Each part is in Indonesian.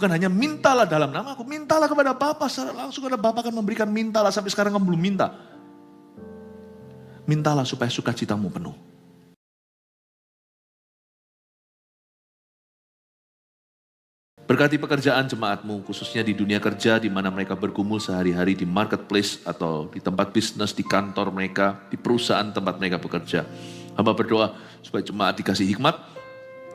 Bukan hanya mintalah dalam nama aku, mintalah kepada Bapa secara langsung, karena Bapa akan memberikan. Mintalah, sampai sekarang kamu belum minta. Mintalah supaya sukacitamu penuh. Berkati pekerjaan jemaatmu, khususnya di dunia kerja, di mana mereka bergumul sehari-hari di marketplace atau di tempat bisnis, di kantor mereka, di perusahaan tempat mereka bekerja. Hamba berdoa supaya jemaat dikasih hikmat,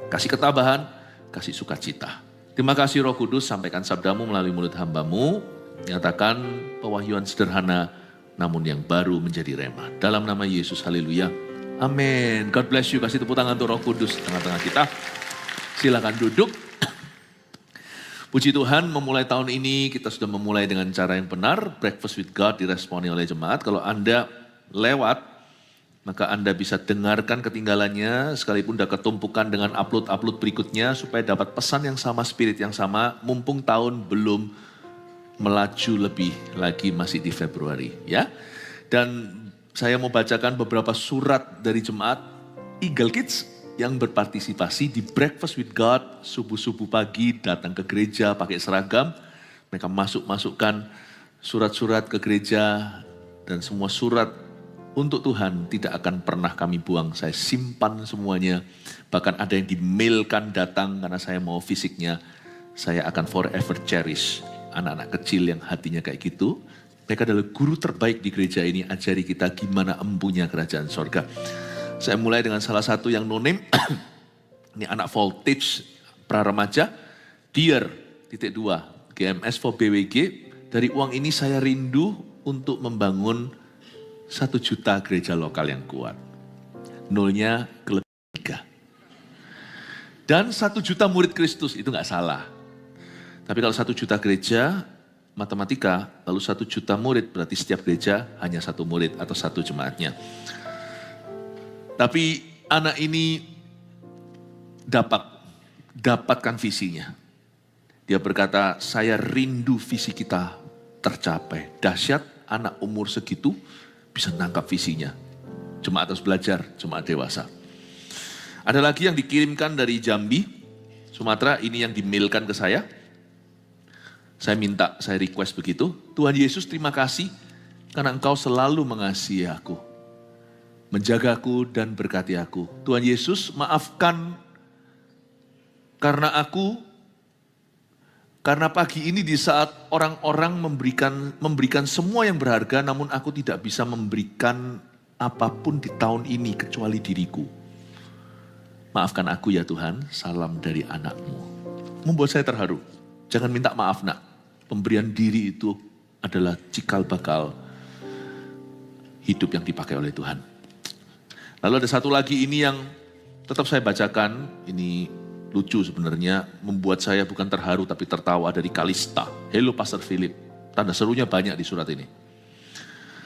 kasih ketabahan, kasih sukacita. Terima kasih Roh Kudus, sampaikan sabdamu melalui mulut hambamu, nyatakan pewahyuan sederhana, namun yang baru menjadi rema. Dalam nama Yesus, haleluya. Amin. God bless you, kasih tepuk tangan untuk Roh Kudus di tengah-tengah kita. Silakan duduk. Puji Tuhan, memulai tahun ini kita sudah memulai dengan cara yang benar. Breakfast with God diresponi oleh jemaat. Kalau Anda lewat, maka Anda bisa dengarkan ketinggalannya, sekalipun sudah ketumpukan dengan upload-upload berikutnya, supaya dapat pesan yang sama, spirit yang sama, mumpung tahun belum melaju lebih lagi, masih di Februari. Ya. Dan saya mau bacakan beberapa surat dari jemaat Eagle Kids yang berpartisipasi di Breakfast with God, subuh-subuh pagi datang ke gereja pakai seragam. Mereka masukkan surat-surat ke gereja, dan semua surat untuk Tuhan tidak akan pernah kami buang. Saya simpan semuanya, bahkan ada yang di-mailkan datang karena saya mau fisiknya. Saya akan forever cherish anak-anak kecil yang hatinya kayak gitu. Mereka adalah guru terbaik di gereja ini, ajari kita gimana empunya kerajaan sorga. Saya mulai dengan salah satu yang no-name. Ini anak voltage pra-remaja. Dear, GMS for BWG. Dari uang ini saya rindu untuk membangun 1 juta gereja lokal yang kuat. Nolnya ke 3. Dan 1 juta murid Kristus, itu gak salah. Tapi kalau 1 juta gereja, matematika, lalu 1 juta murid, berarti setiap gereja hanya 1 murid atau 1 jemaatnya. Tapi anak ini dapatkan visinya. Dia berkata, saya rindu visi kita tercapai. Dahsyat anak umur segitu bisa nangkap visinya. Jemaat harus belajar, jemaat dewasa. Ada lagi yang dikirimkan dari Jambi, Sumatera, ini yang di-mailkan ke saya. Saya request begitu. Tuhan Yesus, terima kasih karena Engkau selalu mengasihi aku, menjagaku dan berkati aku. Tuhan Yesus, maafkan karena pagi ini di saat orang-orang memberikan semua yang berharga, namun aku tidak bisa memberikan apapun di tahun ini kecuali diriku. Maafkan aku ya Tuhan, salam dari anakmu. Membuat saya terharu. Jangan minta maaf nak. Pemberian diri itu adalah cikal bakal hidup yang dipakai oleh Tuhan. Lalu ada satu lagi ini yang tetap saya bacakan, ini lucu sebenarnya, membuat saya bukan terharu tapi tertawa, dari Kalista. Hello Pastor Philip, tanda serunya banyak di surat ini.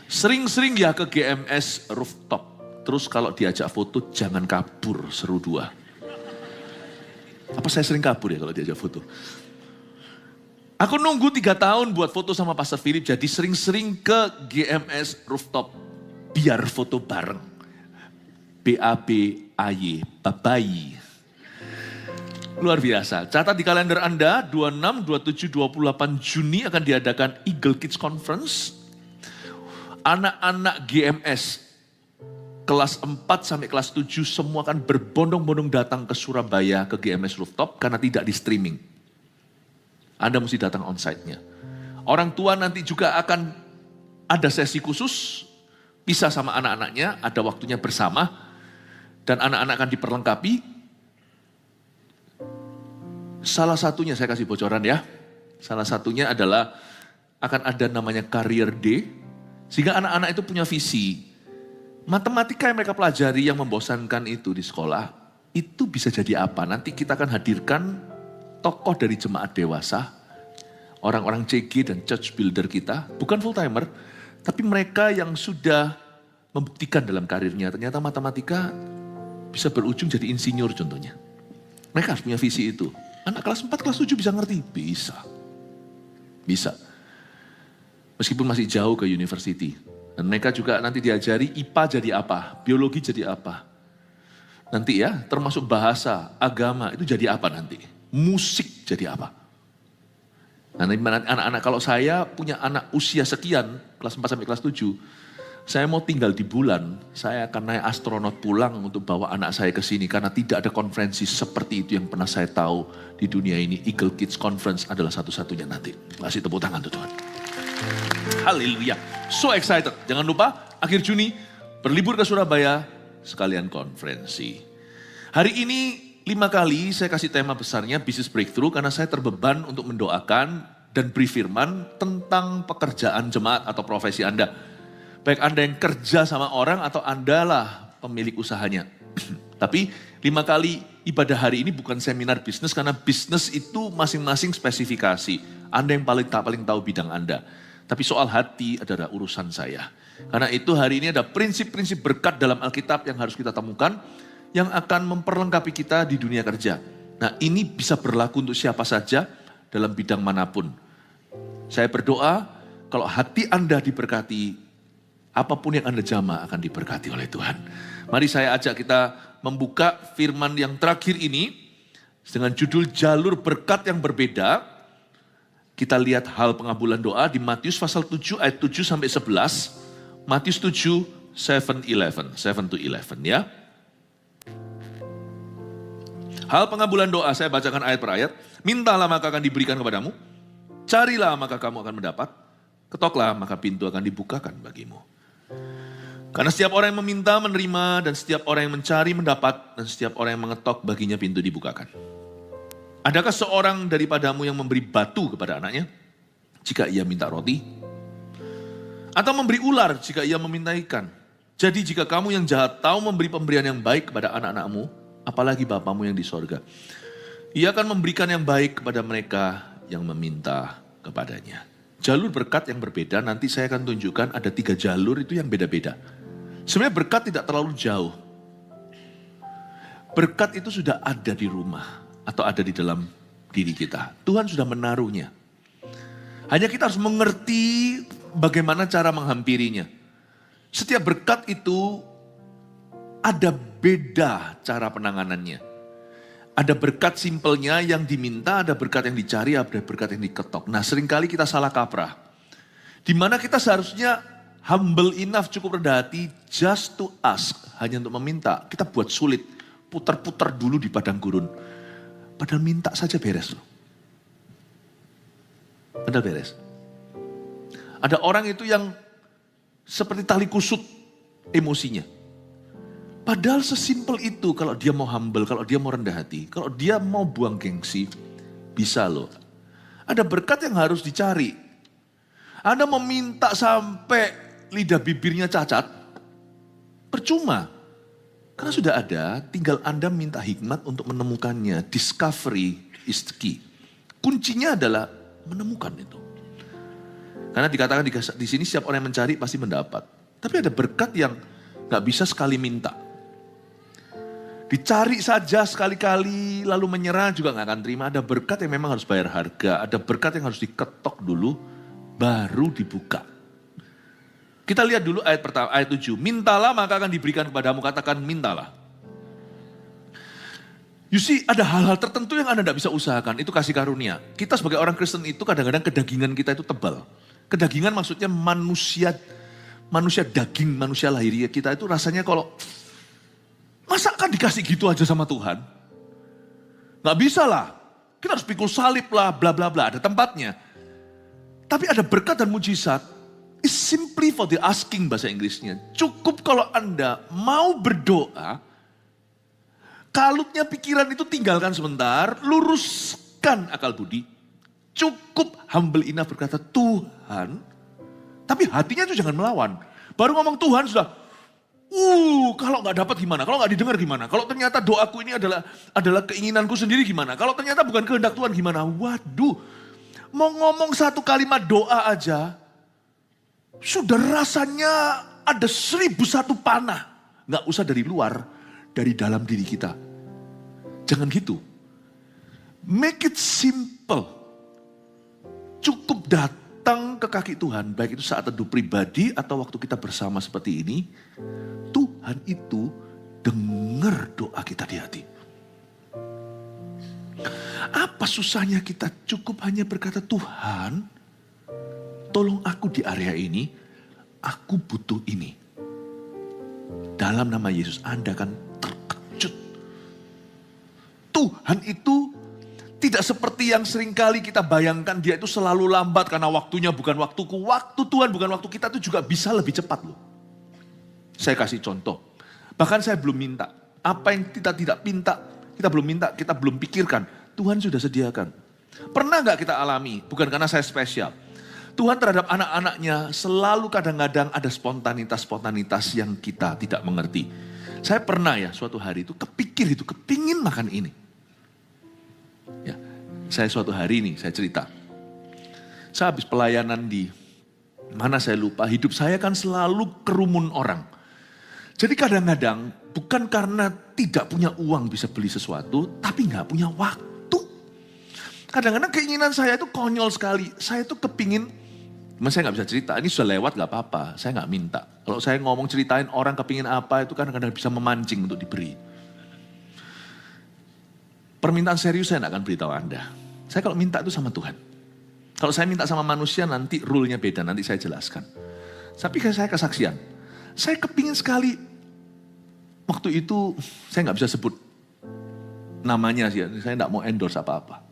Sering-sering ya ke GMS rooftop, terus kalau diajak foto jangan kabur, seru 2. Apa saya sering kabur ya kalau diajak foto? Aku nunggu 3 tahun buat foto sama Pastor Philip, jadi sering-sering ke GMS rooftop, biar foto bareng. BABAY, babai. Luar biasa. Catat di kalender Anda, 26, 27, 28 Juni akan diadakan Eagle Kids Conference. Anak-anak GMS kelas 4 sampai kelas 7 semua akan berbondong-bondong datang ke Surabaya ke GMS Rooftop karena tidak di streaming. Anda mesti datang onsite-nya. Orang tua nanti juga akan ada sesi khusus, pisah sama anak-anaknya, ada waktunya bersama. Dan anak-anak akan diperlengkapi. Salah satunya saya kasih bocoran ya. Salah satunya adalah akan ada namanya Career Day. Sehingga anak-anak itu punya visi. Matematika yang mereka pelajari yang membosankan itu di sekolah, itu bisa jadi apa? Nanti kita akan hadirkan tokoh dari jemaat dewasa, orang-orang CG dan church builder kita, bukan full timer, tapi mereka yang sudah membuktikan dalam karirnya, ternyata matematika bisa berujung jadi insinyur contohnya. Mereka harus punya visi itu. Anak kelas 4, kelas 7 bisa ngerti? Bisa. Bisa. Meskipun masih jauh ke university. Dan mereka juga nanti diajari IPA jadi apa, biologi jadi apa. Nanti ya, termasuk bahasa, agama, itu jadi apa nanti. Musik jadi apa. Nah, anak-anak, kalau saya punya anak usia sekian, kelas 4 sampai kelas 7, saya mau tinggal di bulan, saya akan naik astronot pulang untuk bawa anak saya ke sini. Karena tidak ada konferensi seperti itu yang pernah saya tahu di dunia ini. Eagle Kids Conference adalah satu-satunya nanti. Kasih tepuk tangan tuh Tuhan. Haleluya. So excited. Jangan lupa, akhir Juni, berlibur ke Surabaya, sekalian konferensi. Hari ini 5 kali saya kasih tema besarnya Business Breakthrough. Karena saya terbeban untuk mendoakan dan beri firman tentang pekerjaan jemaat atau profesi Anda. Baik Anda yang kerja sama orang atau Anda lah pemilik usahanya. Tapi 5 kali ibadah hari ini bukan seminar bisnis karena bisnis itu masing-masing spesifikasi. Anda yang paling tahu bidang Anda. Tapi soal hati adalah urusan saya. Karena itu hari ini ada prinsip-prinsip berkat dalam Alkitab yang harus kita temukan yang akan memperlengkapi kita di dunia kerja. Nah, ini bisa berlaku untuk siapa saja dalam bidang manapun. Saya berdoa kalau hati Anda diberkati, apapun yang Anda jamah akan diberkati oleh Tuhan. Mari saya ajak kita membuka firman yang terakhir ini dengan judul jalur berkat yang berbeda. Kita lihat hal pengabulan doa di Matius pasal 7 ayat 7 sampai 11. Matius 7, 7-11 ya. Hal pengabulan doa, saya bacakan ayat per ayat. Mintalah maka akan diberikan kepadamu. Carilah maka kamu akan mendapat. Ketoklah maka pintu akan dibukakan bagimu. Karena setiap orang yang meminta menerima dan setiap orang yang mencari mendapat dan setiap orang yang mengetok baginya pintu dibukakan. Adakah seorang daripadamu yang memberi batu kepada anaknya jika ia minta roti? Atau memberi ular jika ia meminta ikan? Jadi jika kamu yang jahat tahu memberi pemberian yang baik kepada anak-anakmu, apalagi Bapamu yang di sorga, ia akan memberikan yang baik kepada mereka yang meminta kepadanya. Jalur berkat yang berbeda, nanti saya akan tunjukkan ada 3 jalur itu yang beda-beda. Sebenarnya berkat tidak terlalu jauh. Berkat itu sudah ada di rumah atau ada di dalam diri kita. Tuhan sudah menaruhnya. Hanya kita harus mengerti bagaimana cara menghampirinya. Setiap berkat itu ada beda cara penanganannya. Ada berkat simpelnya yang diminta, ada berkat yang dicari, ada berkat yang diketok. Nah, seringkali kita salah kaprah. Di mana kita seharusnya humble enough, cukup rendah hati, just to ask, hanya untuk meminta. Kita buat sulit, putar-putar dulu di padang gurun. Padahal minta saja beres loh. Padahal beres. Ada orang itu yang seperti tali kusut emosinya. Padahal sesimpel itu kalau dia mau humble, kalau dia mau rendah hati, kalau dia mau buang gengsi, bisa loh. Ada berkat yang harus dicari. Anda meminta sampai lidah bibirnya cacat, percuma. Karena sudah ada, tinggal Anda minta hikmat untuk menemukannya. Discovery is the key. Kuncinya adalah menemukan itu. Karena dikatakan di sini setiap orang yang mencari pasti mendapat. Tapi ada berkat yang gak bisa sekali minta. Dicari saja sekali-kali lalu menyerah juga gak akan terima. Ada berkat yang memang harus bayar harga. Ada berkat yang harus diketok dulu baru dibuka. Kita lihat dulu ayat pertama, ayat 7. Mintalah maka akan diberikan kepadamu. Katakan mintalah. You see, ada hal-hal tertentu yang Anda tidak bisa usahakan. Itu kasih karunia. Kita sebagai orang Kristen itu kadang-kadang kedagingan kita itu tebal. Kedagingan maksudnya manusia daging, manusia lahiriah kita itu rasanya kalau masa kan dikasih gitu aja sama Tuhan? Gak bisa lah. Kita harus pikul salib lah, bla bla bla. Ada tempatnya. Tapi ada berkat dan mujizat. It's simply for the asking bahasa Inggrisnya. Cukup kalau Anda mau berdoa, kalutnya pikiran itu tinggalkan sebentar, luruskan akal budi. Cukup humble enough berkata Tuhan, tapi hatinya itu jangan melawan. Baru ngomong Tuhan sudah, kalau gak dapat gimana? Kalau gak didengar gimana? Kalau ternyata doaku ini adalah keinginanku sendiri gimana? Kalau ternyata bukan kehendak Tuhan gimana? Waduh, mau ngomong satu kalimat doa aja, sudah rasanya ada 1001 panah. Gak usah dari luar, dari dalam diri kita. Jangan gitu. Make it simple. Cukup datang ke kaki Tuhan, baik itu saat teduh pribadi atau waktu kita bersama seperti ini. Tuhan itu dengar doa kita di hati. Apa susahnya kita cukup hanya berkata, Tuhan, tolong aku di area ini, aku butuh ini. Dalam nama Yesus, Anda akan terkejut. Tuhan itu tidak seperti yang seringkali kita bayangkan, dia itu selalu lambat karena waktunya bukan waktuku. Waktu Tuhan bukan waktu kita itu juga bisa lebih cepat loh. Saya kasih contoh. Bahkan saya belum minta. Apa yang kita tidak minta, kita belum minta, kita belum pikirkan. Tuhan sudah sediakan. Pernah gak kita alami, bukan karena saya spesial. Tuhan terhadap anak-anaknya selalu kadang-kadang ada spontanitas-spontanitas yang kita tidak mengerti. Saya pernah ya suatu hari itu kepikir itu, kepingin makan ini. Ya, saya suatu hari ini, saya cerita. Saya habis pelayanan di mana saya lupa, hidup saya kan selalu kerumun orang. Jadi kadang-kadang bukan karena tidak punya uang bisa beli sesuatu, tapi gak punya waktu. Kadang-kadang keinginan saya itu konyol sekali. Saya tuh kepingin, saya gak bisa cerita, ini sudah lewat gak apa-apa, saya gak minta. Kalau saya ngomong ceritain orang kepingin apa itu kadang-kadang bisa memancing untuk diberi. Permintaan serius saya gak akan beritahu Anda. Saya kalau minta itu sama Tuhan. Kalau saya minta sama manusia nanti rule-nya beda, nanti saya jelaskan. Tapi saya kesaksian, saya kepingin sekali. Waktu itu saya gak bisa sebut namanya sih, saya gak mau endorse apa-apa.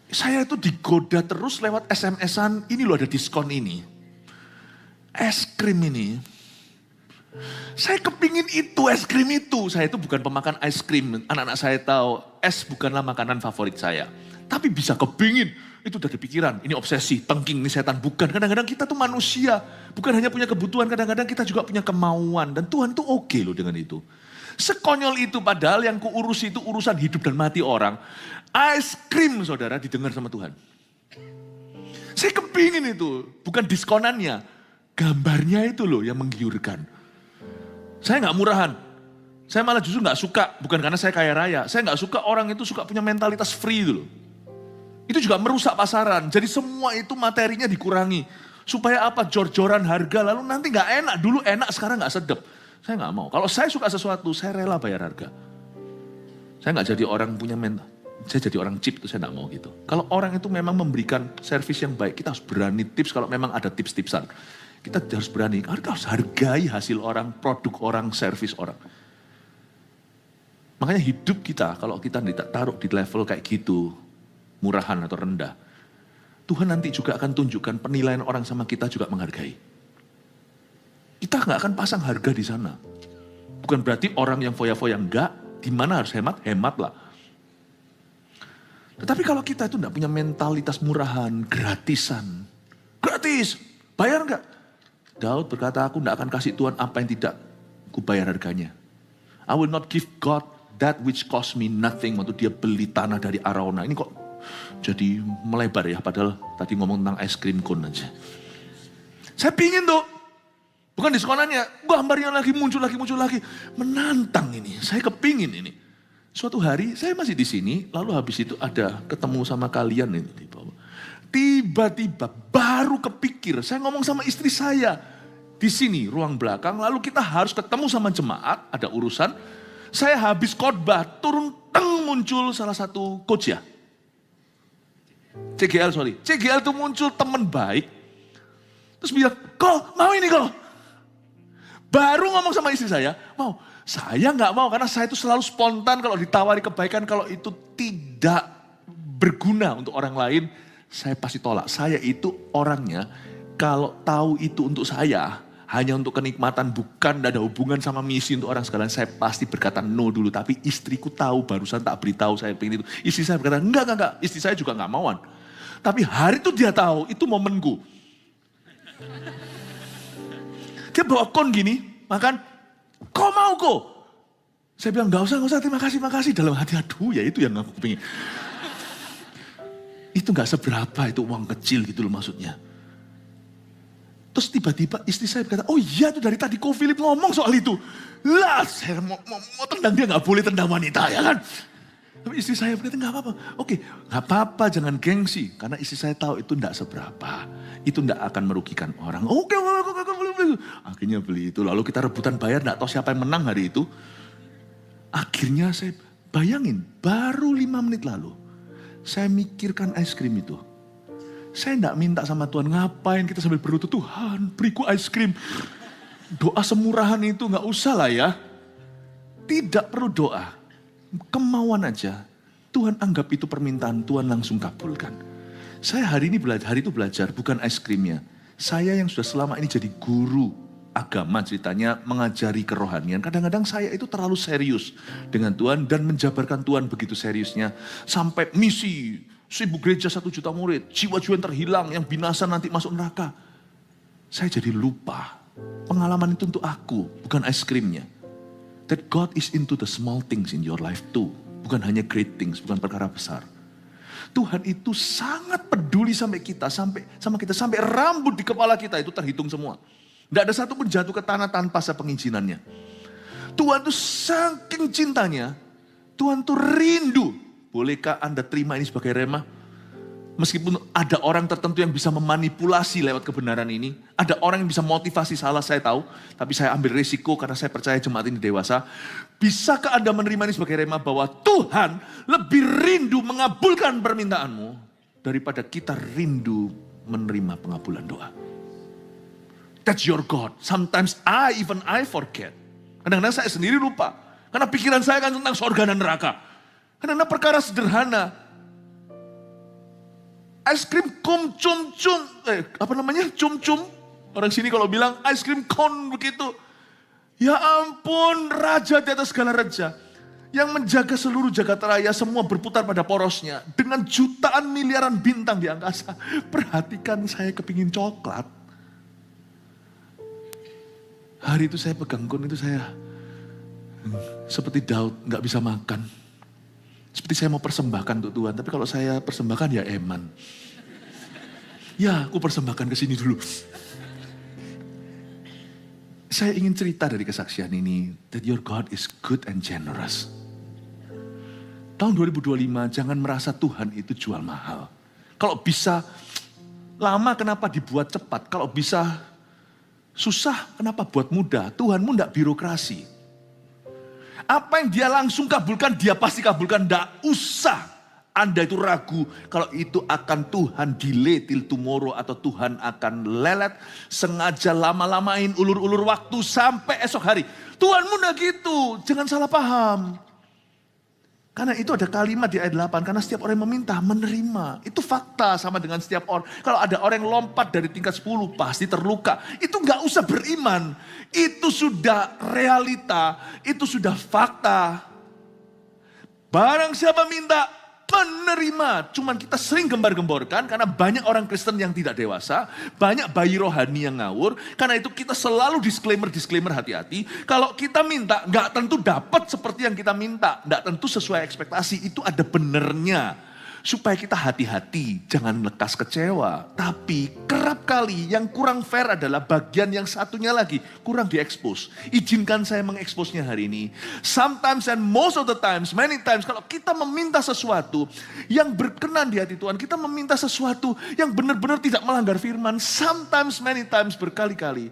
Saya itu digoda terus lewat SMS-an, ini loh ada diskon ini. Es krim ini. Saya kepingin itu, es krim itu. Saya itu bukan pemakan es krim. Anak-anak saya tahu, es bukanlah makanan favorit saya. Tapi bisa kepingin. Itu udah pikiran, ini obsesi, tengking, ini setan. Bukan, kadang-kadang kita tuh manusia. Bukan hanya punya kebutuhan, kadang-kadang kita juga punya kemauan. Dan Tuhan tuh oke loh dengan itu. Sekonyol itu padahal yang kuurus itu urusan hidup dan mati orang. Es krim saudara didengar sama Tuhan. Saya kepingin itu, bukan diskonannya. Gambarnya itu loh yang menggiurkan. Saya gak murahan. Saya malah justru gak suka, bukan karena saya kaya raya. Saya gak suka orang itu suka punya mentalitas free itu loh. Itu juga merusak pasaran. Jadi semua itu materinya dikurangi. Supaya apa? Jor-joran harga lalu nanti gak enak. Dulu enak sekarang gak sedap. Saya gak mau. Kalau saya suka sesuatu saya rela bayar harga. Saya gak jadi orang punya mental. Saya jadi orang cheap itu saya gak mau gitu. Kalau orang itu memang memberikan servis yang baik. Kita harus berani tips kalau memang ada tips-tipsan. Kita harus berani. Kita harus hargai hasil orang, produk orang, servis orang. Makanya hidup kita kalau kita tidak taruh di level kayak gitu. Murahan atau rendah. Tuhan nanti juga akan tunjukkan penilaian orang sama kita juga menghargai. Kita nggak akan pasang harga di sana. Bukan berarti orang yang foya-foya enggak, di mana harus hemat, hematlah. Tetapi kalau kita itu nggak punya mentalitas murahan, gratisan, gratis, bayar nggak? Daud berkata, aku nggak akan kasih Tuhan apa yang tidak kubayar harganya. I will not give God that which cost me nothing. Waktu dia beli tanah dari Arauna, ini kok jadi melebar ya, padahal tadi ngomong tentang es krim cone aja. Saya pingin tuh, bukan diskonannya, gambarnya lagi muncul lagi. Menantang ini, saya kepingin ini. Suatu hari saya masih di sini, lalu habis itu ada ketemu sama kalian ini di bawah. Tiba-tiba baru kepikir, saya ngomong sama istri saya di sini ruang belakang, lalu kita harus ketemu sama jemaat, ada urusan. Saya habis khotbah, turun muncul salah satu coach ya. CGL tuh muncul teman baik. Terus bilang, kok mau ini kok? Baru ngomong sama istri saya, mau. Saya gak mau karena saya itu selalu spontan kalau ditawari kebaikan. Kalau itu tidak berguna untuk orang lain, saya pasti tolak. Saya itu orangnya kalau tahu itu untuk saya, hanya untuk kenikmatan, bukan ada hubungan sama misi untuk orang sekalian, saya pasti berkata no dulu. Tapi istriku tahu, barusan tak beritahu saya pengen itu. Istri saya berkata, enggak. Istri saya juga gak mauan. Tapi hari itu dia tahu, itu momenku. Dia bawa kon gini, makan, kau mau kok? Saya bilang, gak usah, terima kasih. Dalam hati, aduh ya itu yang aku pengen. Itu gak seberapa, itu uang kecil gitu loh maksudnya. Terus tiba-tiba istri saya berkata, oh iya tuh dari tadi Ko Philip ngomong soal itu. Lah, saya mau tendang dia, gak boleh tendang wanita ya kan. Tapi istri saya berkata, gak apa-apa. Oke, gak apa-apa, jangan gengsi. Karena istri saya tahu itu gak seberapa. Itu gak akan merugikan orang. Oke, beli. Akhirnya beli itu. Lalu kita rebutan bayar, gak tahu siapa yang menang hari itu. Akhirnya saya Bayangin, baru 5 menit lalu, saya mikirkan es krim itu. Saya tidak minta sama Tuhan, ngapain kita sambil berlutut, Tuhan beriku es krim. Doa semurahan itu nggak usah lah ya. Tidak perlu doa, kemauan aja. Tuhan anggap itu permintaan, Tuhan langsung kabulkan. Saya hari itu belajar, bukan es krimnya. Saya yang sudah selama ini jadi guru agama ceritanya, mengajari kerohanian. Kadang-kadang saya itu terlalu serius dengan Tuhan dan menjabarkan Tuhan begitu seriusnya. Sampai misi, 1000 gereja 1 juta murid, jiwa-jiwa yang terhilang, yang binasa nanti masuk neraka. Saya jadi lupa, pengalaman itu untuk aku, bukan es krimnya. That God is into the small things in your life too. Bukan hanya great things, bukan perkara besar. Tuhan itu sangat peduli sampai kita, sama kita, sampai rambut di kepala kita itu terhitung semua. Tidak ada satu pun jatuh ke tanah tanpa sepengizinannya. Tuhan itu saking cintanya, Tuhan itu rindu. Bolehkah Anda terima ini sebagai rema? Meskipun ada orang tertentu yang bisa memanipulasi lewat kebenaran ini. Ada orang yang bisa motivasi salah, saya tahu. Tapi saya ambil risiko karena saya percaya jemaat ini dewasa. Bisakah Anda menerima ini sebagai rema bahwa Tuhan lebih rindu mengabulkan permintaanmu daripada kita rindu menerima pengabulan doa? That's your God. Sometimes I forget. Kadang-kadang saya sendiri lupa. Karena pikiran saya kan tentang surga dan neraka. Kadang-kadang perkara sederhana. Es krim cum-cum, cum-cum. Orang sini kalau bilang es krim kon begitu. Ya ampun, raja di atas segala raja. Yang menjaga seluruh jagat raya, semua berputar pada porosnya. Dengan jutaan miliaran bintang di angkasa. Perhatikan, saya kepingin coklat. Hari itu saya pegang kon, itu saya seperti Daud, gak bisa makan. Seperti saya mau persembahkan untuk Tuhan, tapi kalau saya persembahkan ya eman. Ya, aku persembahkan ke sini dulu. Saya ingin cerita dari kesaksian ini, that your God is good and generous. Tahun 2025 jangan merasa Tuhan itu jual mahal. Kalau bisa lama kenapa dibuat cepat? Kalau bisa susah kenapa buat mudah? Tuhanmu tidak birokrasi. Apa yang dia langsung kabulkan, dia pasti kabulkan. Tidak usah Anda itu ragu kalau itu akan Tuhan delay till tomorrow atau Tuhan akan lelet, sengaja lama-lamain, ulur-ulur waktu sampai esok hari. Tuhanmu tidak gitu, jangan salah paham. Karena itu ada kalimat di ayat 8, karena setiap orang yang meminta, menerima. Itu fakta sama dengan setiap orang. Kalau ada orang yang lompat dari tingkat 10, pasti terluka. Itu gak usah beriman. Itu sudah realita, itu sudah fakta. Barang siapa minta, menerima. Cuman kita sering gembar-gemborkan karena banyak orang Kristen yang tidak dewasa, banyak bayi rohani yang ngawur. Karena itu kita selalu disclaimer hati-hati. Kalau kita minta, gak tentu dapat seperti yang kita minta. Gak tentu sesuai ekspektasi, itu ada benernya. Supaya kita hati-hati, jangan lekas kecewa. Tapi kerap kali yang kurang fair adalah bagian yang satunya lagi, kurang diekspos. Izinkan saya mengeksposnya hari ini. Sometimes and most of the times, many times, kalau kita meminta sesuatu yang berkenan di hati Tuhan, kita meminta sesuatu yang benar-benar tidak melanggar firman, sometimes, many times, berkali-kali.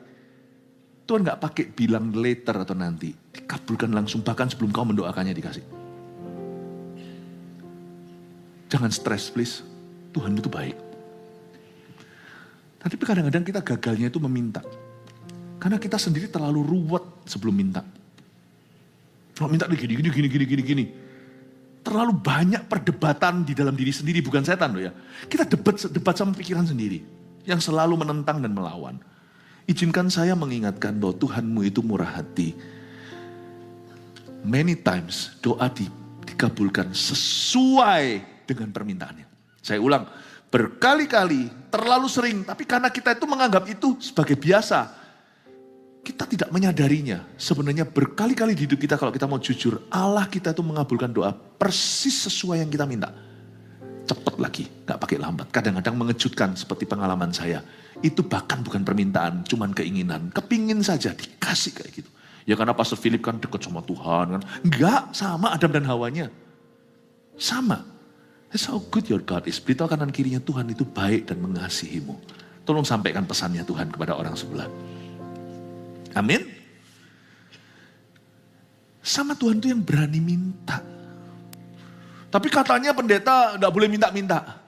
Tuhan gak pakai bilang later atau nanti. Dikabulkan langsung, bahkan sebelum kau mendoakannya dikasih. Jangan stres please, Tuhan itu baik. Tapi kadang-kadang kita gagalnya itu meminta. Karena kita sendiri terlalu ruwet sebelum minta. Kalau minta gini. Terlalu banyak perdebatan di dalam diri sendiri, bukan setan loh ya. Kita debat sama pikiran sendiri, yang selalu menentang dan melawan. Izinkan saya mengingatkan bahwa Tuhanmu itu murah hati. Many times doa dikabulkan sesuai dengan permintaannya. Saya ulang, berkali-kali, terlalu sering, tapi karena kita itu menganggap itu sebagai biasa, kita tidak menyadarinya. Sebenarnya berkali-kali di hidup kita kalau kita mau jujur, Allah kita itu mengabulkan doa persis sesuai yang kita minta. Cepat lagi, gak pakai lambat. Kadang-kadang mengejutkan seperti pengalaman saya. Itu bahkan bukan permintaan, cuman keinginan. Kepingin saja dikasih kayak gitu. Ya karena Pastor Philip kan dekat sama Tuhan kan. Enggak, sama Adam dan Hawanya. Sama. That's how good your God is. Beritahu kanan kirinya, Tuhan itu baik dan mengasihimu. Tolong sampaikan pesannya Tuhan kepada orang sebelah. Amin. Sama Tuhan itu yang berani minta. Tapi katanya pendeta enggak boleh minta-minta.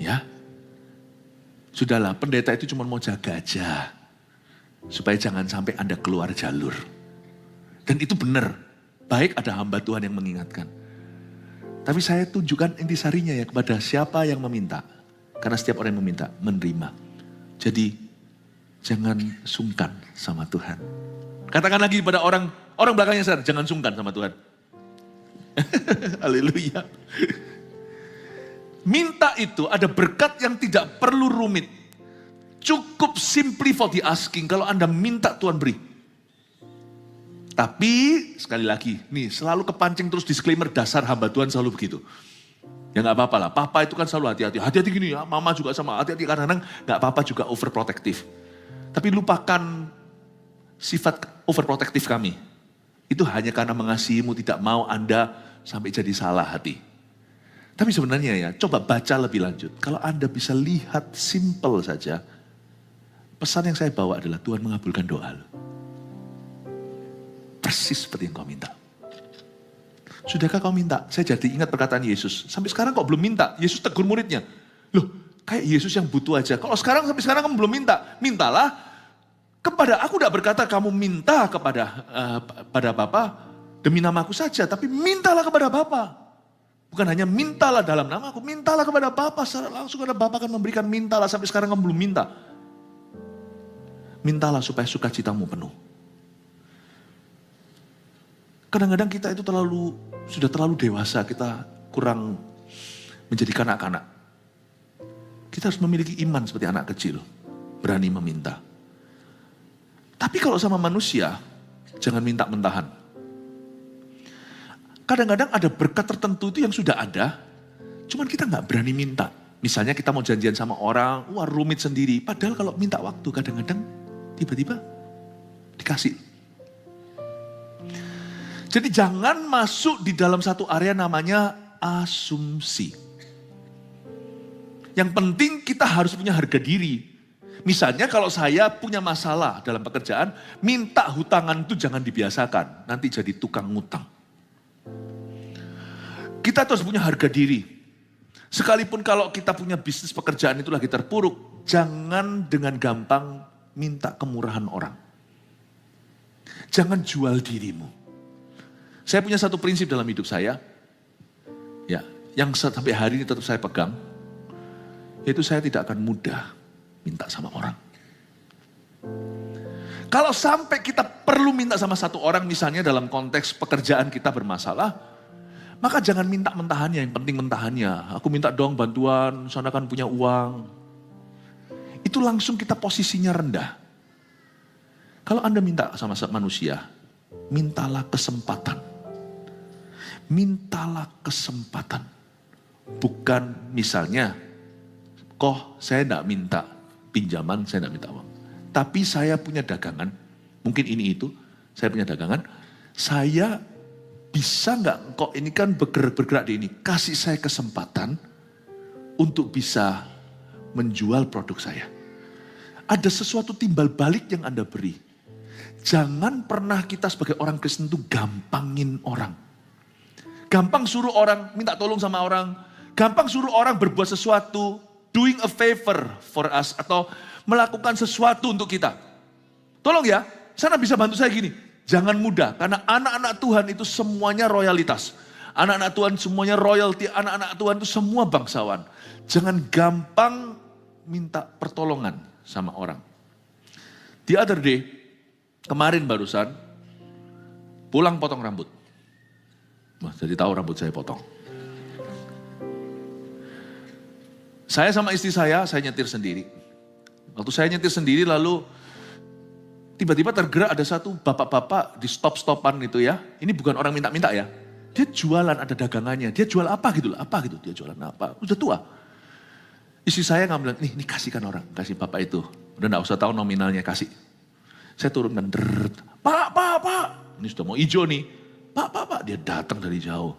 Ya, sudahlah, pendeta itu cuma mau jaga aja. Supaya jangan sampai Anda keluar jalur. Dan itu benar. Baik ada hamba Tuhan yang mengingatkan. Tapi saya tunjukkan intisarinya ya kepada siapa yang meminta. Karena setiap orang yang meminta, menerima. Jadi jangan sungkan sama Tuhan. Katakan lagi kepada orang belakangnya, sadar, jangan sungkan sama Tuhan. Haleluya. Minta itu ada berkat yang tidak perlu rumit. Cukup simply for the asking. Kalau Anda minta, Tuhan beri. Tapi sekali lagi, nih selalu kepancing terus disclaimer dasar hamba Tuhan selalu begitu. Ya gak apa-apa lah, papa itu kan selalu hati-hati. Hati-hati gini ya, mama juga sama hati-hati. Kadang-kadang gak apa-apa juga overprotective. Tapi lupakan sifat overprotective kami. Itu hanya karena mengasihimu tidak mau Anda sampai jadi salah hati. Tapi sebenarnya ya, coba baca lebih lanjut. Kalau Anda bisa lihat simple saja, pesan yang saya bawa adalah Tuhan mengabulkan doa lo. Persis seperti yang kau minta. Sudahkah kau minta? Saya jadi ingat perkataan Yesus. Sampai sekarang kok belum minta? Yesus tegur muridnya. Loh, kayak Yesus yang butuh aja. Kalau sampai sekarang kamu belum minta, mintalah kepada aku. Tidak berkata kamu minta pada Bapa demi namaku saja, tapi mintalah kepada Bapa. Bukan hanya mintalah dalam namaku, mintalah kepada Bapa secara langsung, karena Bapa akan memberikan. Mintalah, sampai sekarang kamu belum minta. Mintalah supaya sukacitamu penuh. Kadang-kadang kita itu sudah terlalu dewasa, kita kurang menjadi kanak-kanak. Kita harus memiliki iman seperti anak kecil, berani meminta. Tapi kalau sama manusia, jangan minta mentahan. Kadang-kadang ada berkat tertentu itu yang sudah ada, cuman kita nggak berani minta. Misalnya kita mau janjian sama orang, wah rumit sendiri. Padahal kalau minta waktu, kadang-kadang tiba-tiba dikasih. Jadi jangan masuk di dalam satu area namanya asumsi. Yang penting kita harus punya harga diri. Misalnya kalau saya punya masalah dalam pekerjaan, minta hutangan itu jangan dibiasakan. Nanti jadi tukang ngutang. Kita harus punya harga diri. Sekalipun kalau kita punya bisnis pekerjaan itu lagi terpuruk, jangan dengan gampang minta kemurahan orang. Jangan jual dirimu. Saya punya satu prinsip dalam hidup saya, ya, yang sampai hari ini tetap saya pegang, yaitu saya tidak akan mudah minta sama orang. Kalau sampai kita perlu minta sama satu orang, misalnya dalam konteks pekerjaan kita bermasalah, maka jangan minta mentahannya, yang penting mentahannya. Aku minta dong bantuan, sana kan punya uang. Itu langsung kita posisinya rendah. Kalau Anda minta sama manusia, mintalah kesempatan. Mintalah kesempatan. Bukan misalnya, saya enggak minta pinjaman, saya enggak minta uang. Tapi saya punya dagangan, mungkin ini itu, saya punya dagangan, saya bisa enggak, ini kan bergerak di ini, kasih saya kesempatan untuk bisa menjual produk saya. Ada sesuatu timbal balik yang Anda beri. Jangan pernah kita sebagai orang Kristen itu gampangin orang. Gampang suruh orang minta tolong sama orang. Gampang suruh orang berbuat sesuatu. Doing a favor for us. Atau melakukan sesuatu untuk kita. Tolong ya, sana bisa bantu saya gini. Jangan mudah. Karena anak-anak Tuhan itu semuanya royalitas. Anak-anak Tuhan semuanya royalty. Anak-anak Tuhan itu semua bangsawan. Jangan gampang minta pertolongan sama orang. The other day, kemarin barusan, pulang potong rambut. Wah, jadi tahu rambut saya potong. Saya sama istri saya nyetir sendiri. Waktu saya nyetir sendiri lalu tiba-tiba tergerak ada satu bapak-bapak di stop-stopan itu ya. Ini bukan orang minta-minta ya. Dia jualan, ada dagangannya. Dia jual apa gitu loh, Dia jualan apa? Udah tua. Istri saya nggak bilang, nih kasihkan orang, kasih bapak itu. Udah nggak usah tahu nominalnya, kasih. Saya turunkan, Pak. Ini sudah mau hijau nih. Pak, dia datang dari jauh.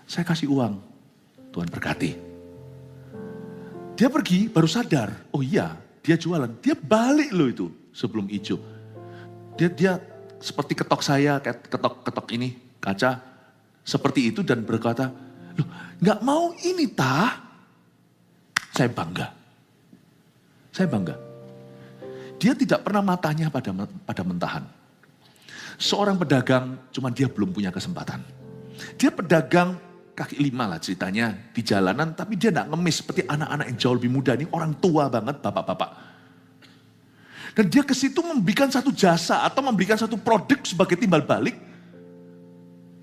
Saya kasih uang, Tuhan berkati. Dia pergi, baru sadar, oh iya, dia jualan. Dia balik loh itu sebelum hijau. Dia seperti ketok saya, kayak ketok ini, kaca. seperti itu dan berkata, loh gak mau ini tah? Saya bangga. Saya bangga. Dia tidak pernah matanya pada mentahan. Seorang pedagang, cuman dia belum punya kesempatan. Dia pedagang kaki lima lah ceritanya di jalanan, tapi dia gak ngemis seperti anak-anak yang jauh lebih muda. Ini orang tua banget, bapak-bapak. Dan dia ke situ memberikan satu jasa atau memberikan satu produk sebagai timbal balik.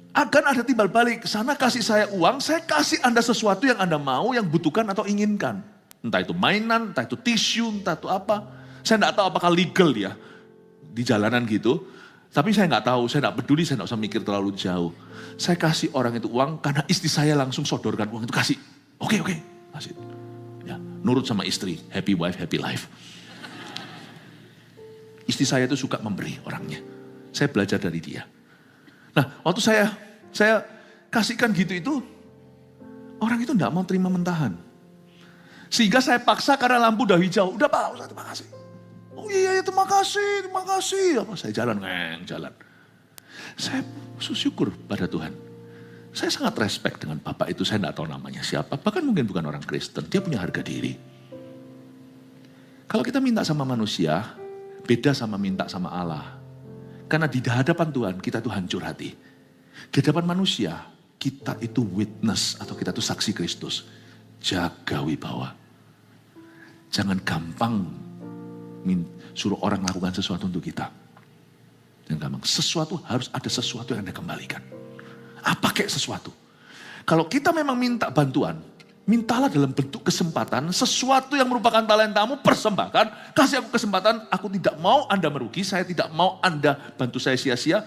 Akan ada timbal balik, ke sana kasih saya uang, saya kasih Anda sesuatu yang Anda mau, yang butuhkan atau inginkan. Entah itu mainan, entah itu tisu, entah itu apa. Saya tidak tahu apakah legal ya di jalanan gitu. Tapi saya nggak tahu, saya nggak peduli, saya nggak usah mikir terlalu jauh. Saya kasih orang itu uang karena istri saya langsung sodorkan uang itu, kasih. Oke, kasih. Ya, nurut sama istri, happy wife, happy life. Istri saya itu suka memberi orangnya. Saya belajar dari dia. Nah, waktu saya kasihkan gitu itu, orang itu enggak mau terima mentahan. Sehingga saya paksa karena lampu udah hijau. Udah Pak, Ustaz, terima kasih. Oh iya, terima kasih. Apa, saya jalan. Saya syukur pada Tuhan. Saya sangat respect dengan Bapak itu, saya enggak tahu namanya siapa. Bahkan mungkin bukan orang Kristen, dia punya harga diri. Kalau kita minta sama manusia, beda sama minta sama Allah. Karena di hadapan Tuhan, kita itu hancur hati. Di hadapan manusia, kita itu witness atau kita itu saksi Kristus. Jaga wibawa. Jangan gampang suruh orang lakukan sesuatu untuk kita. Jangan gampang. Sesuatu harus ada sesuatu yang Anda kembalikan. Apa kayak sesuatu? Kalau kita memang minta bantuan, mintalah dalam bentuk kesempatan, sesuatu yang merupakan talentamu, persembahkan, kasih aku kesempatan, aku tidak mau Anda merugi, saya tidak mau Anda bantu saya sia-sia,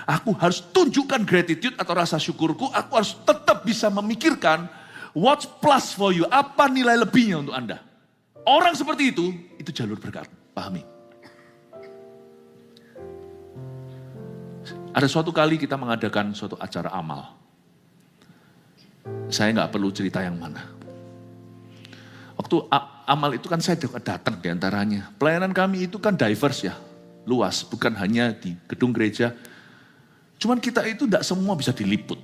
aku harus tunjukkan gratitude atau rasa syukurku, aku harus tetap bisa memikirkan, what's plus for you, apa nilai lebihnya untuk Anda. Orang seperti itu jalur berkat, pahami. Ada suatu kali kita mengadakan suatu acara amal. Saya nggak perlu cerita yang mana. Waktu amal itu kan saya datang diantaranya. Pelayanan kami itu kan diverse ya, luas, bukan hanya di gedung gereja. Cuman kita itu tidak semua bisa diliput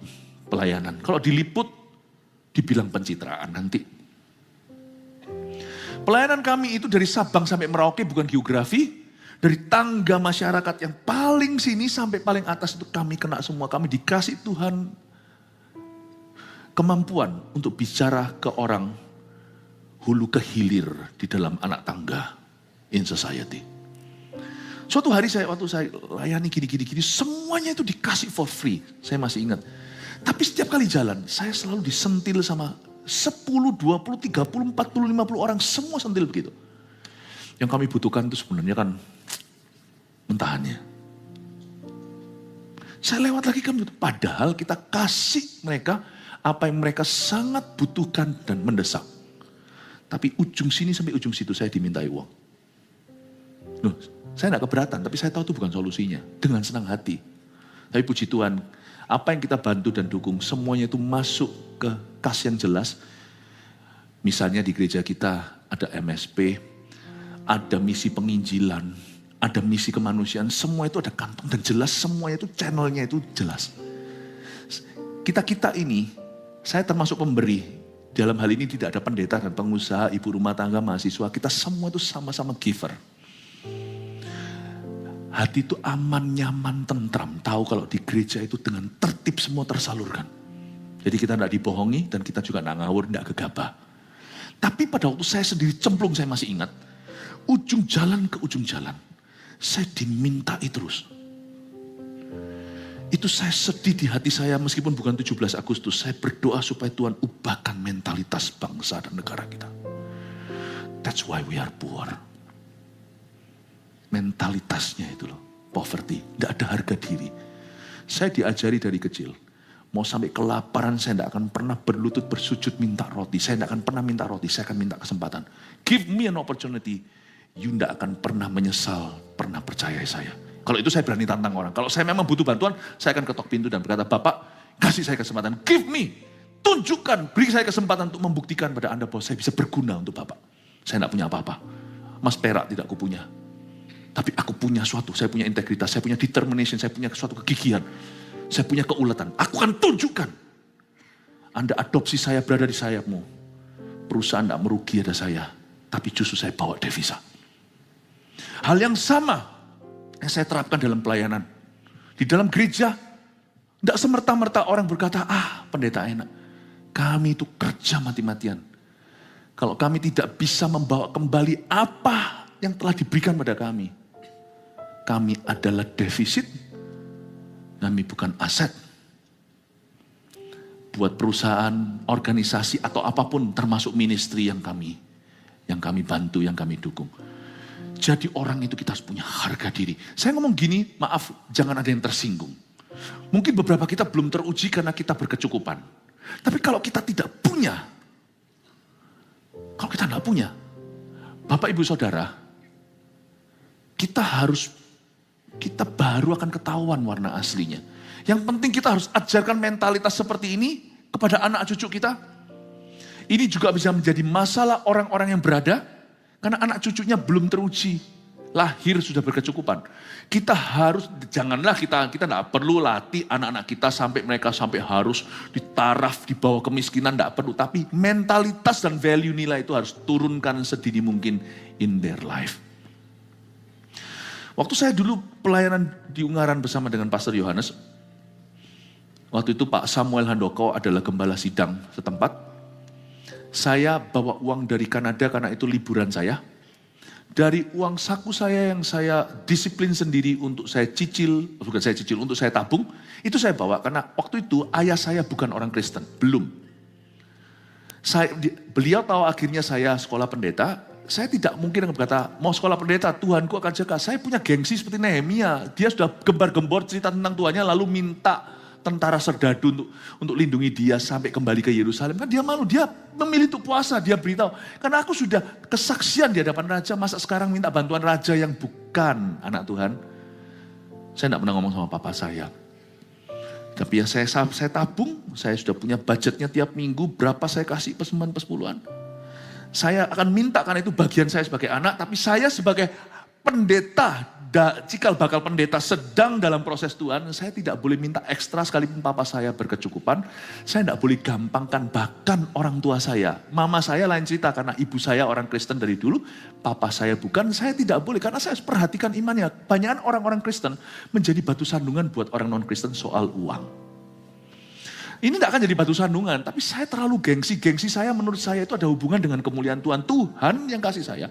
pelayanan. Kalau diliput, dibilang pencitraan nanti. Pelayanan kami itu dari Sabang sampai Merauke bukan geografi. Dari tangga masyarakat yang paling sini sampai paling atas itu kami kena semua. Kami dikasih Tuhan kemampuan untuk bicara ke orang hulu ke hilir di dalam anak tangga in society. Suatu hari waktu saya layani gini, semuanya itu dikasih for free. Saya masih ingat. Tapi setiap kali jalan, saya selalu disentil sama 10, 20, 30, 40, 50 orang, semua sentil begitu. Yang kami butuhkan itu sebenarnya kan mentahannya. Saya lewat lagi kan, padahal kita kasih mereka apa yang mereka sangat butuhkan dan mendesak. Tapi ujung sini sampai ujung situ saya dimintai uang. Loh, saya tidak keberatan, tapi saya tahu itu bukan solusinya. Dengan senang hati. Tapi puji Tuhan, apa yang kita bantu dan dukung, semuanya itu masuk ke kas yang jelas. Misalnya di gereja kita ada MSP, ada misi penginjilan, ada misi kemanusiaan, semua itu ada kantong dan jelas, semuanya itu channelnya itu jelas. Kita ini, saya termasuk pemberi. Dalam hal ini tidak ada pendeta dan pengusaha, ibu rumah tangga, mahasiswa. Kita semua itu sama-sama giver. Hati itu aman, nyaman, tentram. Tahu kalau di gereja itu dengan tertib semua tersalurkan. Jadi kita tidak dibohongi dan kita juga tidak ngawur, tidak gegabah. Tapi pada waktu saya sendiri cemplung, saya masih ingat. Ujung jalan ke ujung jalan. Saya dimintai terus. Itu saya sedih di hati saya meskipun bukan 17 Agustus. Saya berdoa supaya Tuhan ubahkan mentalitas bangsa dan negara kita. That's why we are poor. Mentalitasnya itu loh. Poverty. Tidak ada harga diri. Saya diajari dari kecil. Mau sampai kelaparan saya tidak akan pernah berlutut bersujud minta roti. Saya tidak akan pernah minta roti. Saya akan minta kesempatan. Give me an opportunity. You tidak akan pernah menyesal. Pernah percayai saya. Kalau itu saya berani tantang orang. Kalau saya memang butuh bantuan, saya akan ketok pintu dan berkata, Bapak, kasih saya kesempatan. Give me. Tunjukkan. Beri saya kesempatan untuk membuktikan pada Anda bahwa saya bisa berguna untuk Bapak. Saya tidak punya apa-apa. Mas perak tidak aku punya. Tapi aku punya suatu. Saya punya integritas. Saya punya determination. Saya punya suatu kegigihan. Saya punya keuletan. Aku akan tunjukkan. Anda adopsi saya berada di sayapmu. Perusahaan tidak merugi ada saya. Tapi justru saya bawa devisa. Hal yang sama yang saya terapkan dalam pelayanan. Di dalam gereja, tidak semerta-merta orang berkata, pendeta enak. Kami itu kerja mati-matian. Kalau kami tidak bisa membawa kembali apa yang telah diberikan pada kami. Kami adalah defisit. Kami bukan aset. Buat perusahaan, organisasi atau apapun termasuk ministry yang kami bantu, yang kami dukung. Jadi orang itu kita harus punya harga diri. Saya ngomong gini, maaf jangan ada yang tersinggung. Mungkin beberapa kita belum teruji karena kita berkecukupan. Tapi kalau kita tidak punya, kalau kita tidak punya, Bapak Ibu Saudara, kita baru akan ketahuan warna aslinya. Yang penting kita harus ajarkan mentalitas seperti ini kepada anak cucu kita. Ini juga bisa menjadi masalah orang-orang yang berada, karena anak cucunya belum teruji. Lahir sudah berkecukupan. Janganlah kita tidak perlu latih anak-anak kita sampai mereka harus ditaraf, dibawa kemiskinan, tidak perlu. Tapi mentalitas dan value nilai itu harus turunkan sedini mungkin in their life. Waktu saya dulu pelayanan di Ungaran bersama dengan Pastor Yohanes, waktu itu Pak Samuel Handoko adalah gembala sidang setempat. Saya bawa uang dari Kanada karena itu liburan saya. Dari uang saku saya yang saya disiplin sendiri untuk untuk saya tabung, itu saya bawa karena waktu itu ayah saya bukan orang Kristen, belum. Beliau tahu akhirnya saya sekolah pendeta, saya tidak mungkin berkata, mau sekolah pendeta, Tuhanku akan jaga. Saya punya gengsi seperti Nehemia, dia sudah gembar-gembor cerita tentang Tuhannya lalu minta tentara serdadu untuk lindungi dia sampai kembali ke Yerusalem. Kan dia malu, dia memilih untuk puasa, dia beritahu. Karena aku sudah kesaksian di hadapan raja, masa sekarang minta bantuan raja yang bukan anak Tuhan. Saya tidak pernah ngomong sama papa saya. Tapi yang saya tabung, saya sudah punya budgetnya tiap minggu, berapa saya kasih persepuluhan. Saya akan minta karena itu bagian saya sebagai anak, tapi saya sebagai pendeta, cikal bakal pendeta sedang dalam proses Tuhan, saya tidak boleh minta ekstra sekalipun papa saya berkecukupan. Saya tidak boleh gampangkan bahkan orang tua saya. Mama saya lain cerita karena ibu saya orang Kristen dari dulu, papa saya bukan. Saya tidak boleh karena saya harus perhatikan imannya. Banyak orang-orang Kristen menjadi batu sandungan buat orang non-Kristen soal uang. Ini tidak akan jadi batu sandungan, tapi saya terlalu gengsi. Gengsi saya menurut saya itu ada hubungan dengan kemuliaan Tuhan. Tuhan yang kasih saya.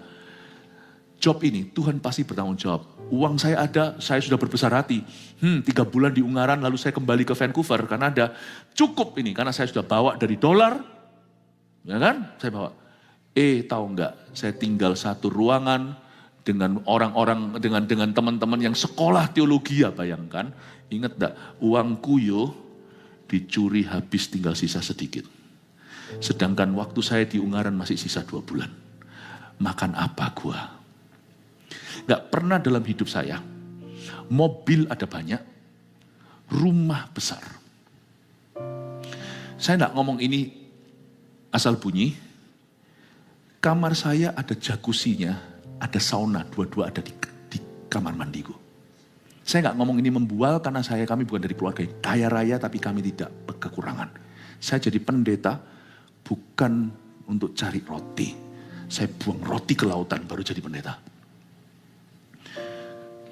Job ini, Tuhan pasti bertanggung jawab. Uang saya ada, saya sudah berbesar hati. 3 bulan di Ungaran, lalu saya kembali ke Vancouver, Kanada. Cukup ini, karena saya sudah bawa dari dolar. Ya kan, saya bawa. Tahu enggak, saya tinggal satu ruangan dengan orang-orang, dengan teman-teman yang sekolah teologi ya, bayangkan. Ingat enggak, uangku dicuri habis tinggal sisa sedikit. Sedangkan waktu saya di Ungaran masih sisa 2 bulan. Makan apa gua? Gak pernah dalam hidup saya, mobil ada banyak, rumah besar. Saya gak ngomong ini asal bunyi, kamar saya ada jacuzzinya, ada sauna, dua-dua ada di kamar mandiku. Saya gak ngomong ini membual karena kami bukan dari keluarga yang kaya raya, tapi kami tidak kekurangan. Saya jadi pendeta bukan untuk cari roti. Saya buang roti ke lautan baru jadi pendeta.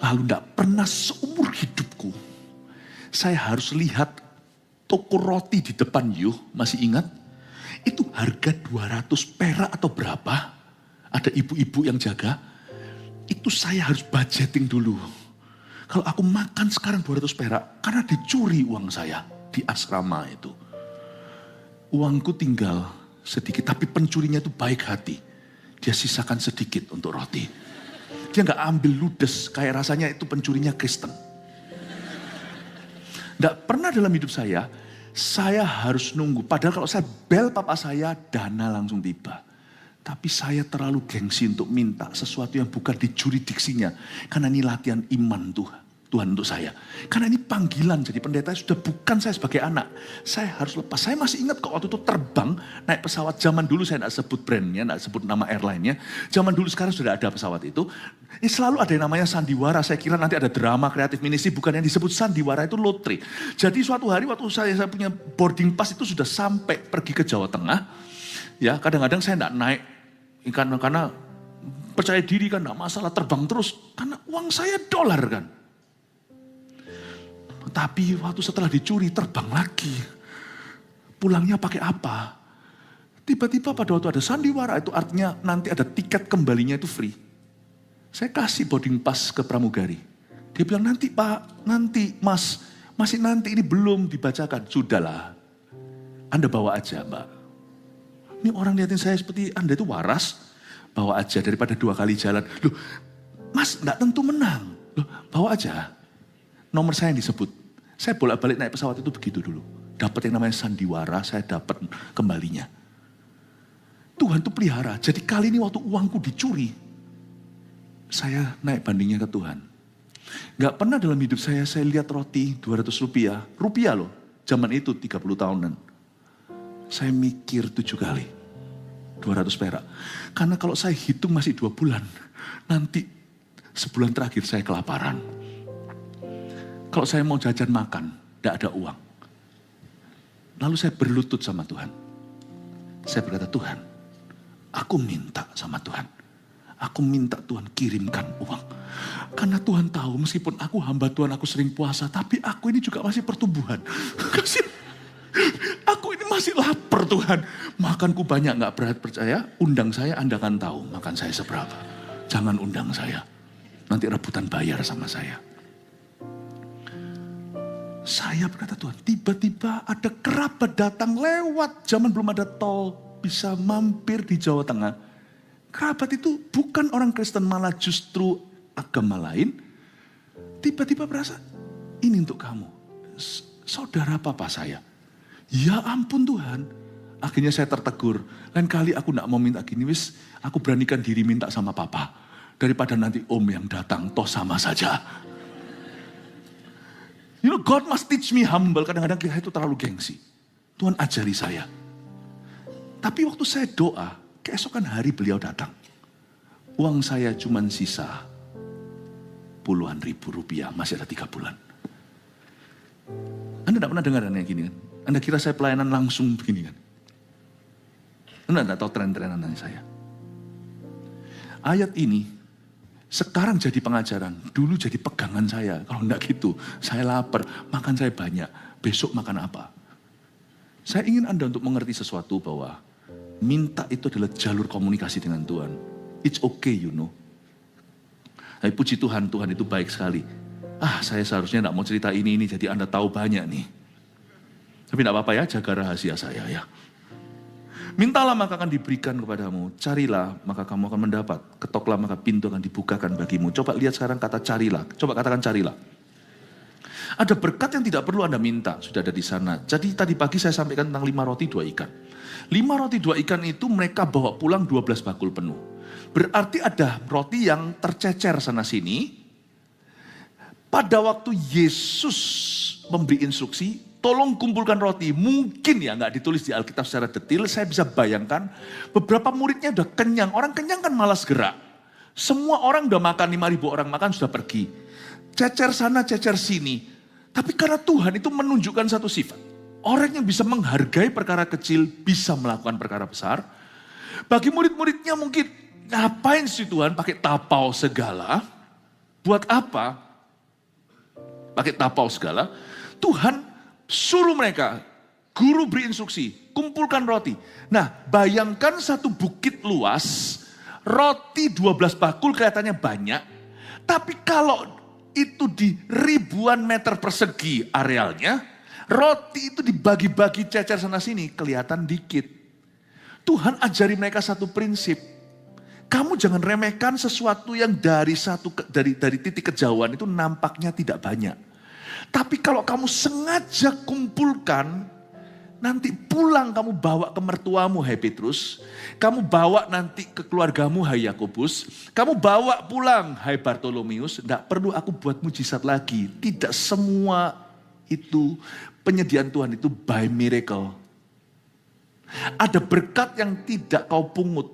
Lalu tidak pernah seumur hidupku, saya harus lihat toko roti di depan masih ingat? Itu harga 200 perak atau berapa? Ada ibu-ibu yang jaga. Itu saya harus budgeting dulu. Kalau aku makan sekarang 200 perak, karena dicuri uang saya di asrama itu. Uangku tinggal sedikit, tapi pencurinya itu baik hati. Dia sisakan sedikit untuk roti. Dia gak ambil ludes, kayak rasanya itu pencurinya Kristen. Gak pernah dalam hidup saya harus nunggu. Padahal kalau saya bel papa saya, dana langsung tiba. Tapi saya terlalu gengsi untuk minta sesuatu yang bukan di juridiksinya. Karena ini latihan iman Tuhan untuk saya. Karena ini panggilan jadi pendeta sudah bukan saya sebagai anak. Saya harus lepas. Saya masih ingat kok waktu itu terbang naik pesawat. Zaman dulu saya tidak sebut brandnya, tidak sebut nama airline-nya. Zaman dulu, sekarang sudah ada pesawat itu. Ini selalu ada yang namanya sandiwara. Saya kira nanti ada drama kreatif ministry. Bukan yang disebut sandiwara, itu lotre. Jadi suatu hari waktu saya punya boarding pass itu sudah sampai pergi ke Jawa Tengah. Ya, kadang-kadang saya tidak naik. Karena percaya diri kan tidak masalah, terbang terus. Karena uang saya dolar kan. Tapi waktu setelah dicuri terbang lagi. Pulangnya pakai apa? Tiba-tiba pada waktu ada sandiwara, itu artinya nanti ada tiket kembalinya itu free. Saya kasih boarding pass ke pramugari. Dia bilang, nanti Pak, nanti Mas, masih nanti, ini belum dibacakan. Sudahlah, Anda bawa aja Mbak. Ini orang lihatin saya seperti Anda itu waras, bawa aja daripada 2 kali jalan. Loh, Mas enggak tentu menang. Loh, bawa aja. Nomor saya yang disebut. Saya bolak-balik naik pesawat itu begitu dulu. Dapat yang namanya sandiwara, saya dapat kembalinya. Tuhan itu pelihara. Jadi kali ini waktu uangku dicuri, saya naik bandingnya ke Tuhan. Gak pernah dalam hidup saya lihat roti 200 rupiah. Rupiah loh, zaman itu 30 tahunan. Saya mikir 7 kali. 200 perak. Karena kalau saya hitung masih 2 bulan. Nanti sebulan terakhir saya kelaparan. Kalau saya mau jajan makan, tidak ada uang. Lalu saya berlutut sama Tuhan. Saya berkata, Tuhan, aku minta sama Tuhan. Aku minta Tuhan kirimkan uang. Karena Tuhan tahu meskipun aku hamba Tuhan, aku sering puasa, tapi aku ini juga masih pertumbuhan. Aku ini masih lapar Tuhan. Makanku banyak, gak berat percaya. Undang saya, Anda kan tahu makan saya seberapa. Jangan undang saya. Nanti rebutan bayar sama saya. Saya berkata, Tuhan, tiba-tiba ada kerabat datang lewat. Zaman belum ada tol, bisa mampir di Jawa Tengah. Kerabat itu bukan orang Kristen, malah justru agama lain. Tiba-tiba berasa, ini untuk kamu. Saudara papa saya. Ya ampun Tuhan. Akhirnya saya tertegur. Lain kali aku gak mau minta gini, wis aku beranikan diri minta sama papa. Daripada nanti om yang datang, toh sama saja. You know, God must teach me humble. Kadang-kadang kita itu terlalu gengsi. Tuhan ajari saya. Tapi waktu saya doa, keesokan hari beliau datang. Uang saya cuma sisa puluhan ribu rupiah, masih ada 3 bulan. Anda tidak pernah dengar yang gini kan? Anda kira saya pelayanan langsung begini kan? Anda tidak tahu tren-trenan saya. Ayat ini sekarang jadi pengajaran, dulu jadi pegangan saya. Kalau enggak gitu, saya lapar, makan saya banyak, besok makan apa? Saya ingin Anda untuk mengerti sesuatu bahwa minta itu adalah jalur komunikasi dengan Tuhan. It's okay, you know. Tapi puji Tuhan, Tuhan itu baik sekali. Saya seharusnya enggak mau cerita ini, jadi Anda tahu banyak nih. Tapi enggak apa-apa ya, jaga rahasia saya ya. Mintalah maka akan diberikan kepadamu. Carilah maka kamu akan mendapat. Ketoklah maka pintu akan dibukakan bagimu. Coba lihat sekarang kata carilah. Coba katakan carilah. Ada berkat yang tidak perlu Anda minta. Sudah ada di sana. Jadi tadi pagi saya sampaikan tentang 5 roti 2 ikan. 5 roti 2 ikan itu mereka bawa pulang 12 bakul penuh. Berarti ada roti yang tercecer sana sini. Pada waktu Yesus memberi instruksi, tolong kumpulkan roti. Mungkin ya nggak ditulis di Alkitab secara detail. Saya bisa bayangkan beberapa muridnya udah kenyang. Orang kenyang kan malas gerak. Semua orang udah makan, 5.000 orang makan sudah pergi. Cecer sana, cecer sini. Tapi karena Tuhan itu menunjukkan satu sifat. Orang yang bisa menghargai perkara kecil bisa melakukan perkara besar. Bagi murid-muridnya mungkin ngapain sih Tuhan pakai tapau segala? Buat apa? Pakai tapau segala. Tuhan suruh mereka, guru beri instruksi, kumpulkan roti. Nah, bayangkan satu bukit luas, roti 12 bakul kelihatannya banyak. Tapi kalau itu di ribuan meter persegi arealnya, roti itu dibagi-bagi cecer sana sini, kelihatan dikit. Tuhan ajari mereka satu prinsip. Kamu jangan remehkan sesuatu yang dari titik kejauhan itu nampaknya tidak banyak. Tapi kalau kamu sengaja kumpulkan, nanti pulang kamu bawa ke mertuamu, hai Petrus. Kamu bawa nanti ke keluargamu, hai Yakobus. Kamu bawa pulang, hai Bartolomeus. Tidak perlu aku buat mujizat lagi. Tidak semua itu penyediaan Tuhan itu by miracle. Ada berkat yang tidak kau pungut.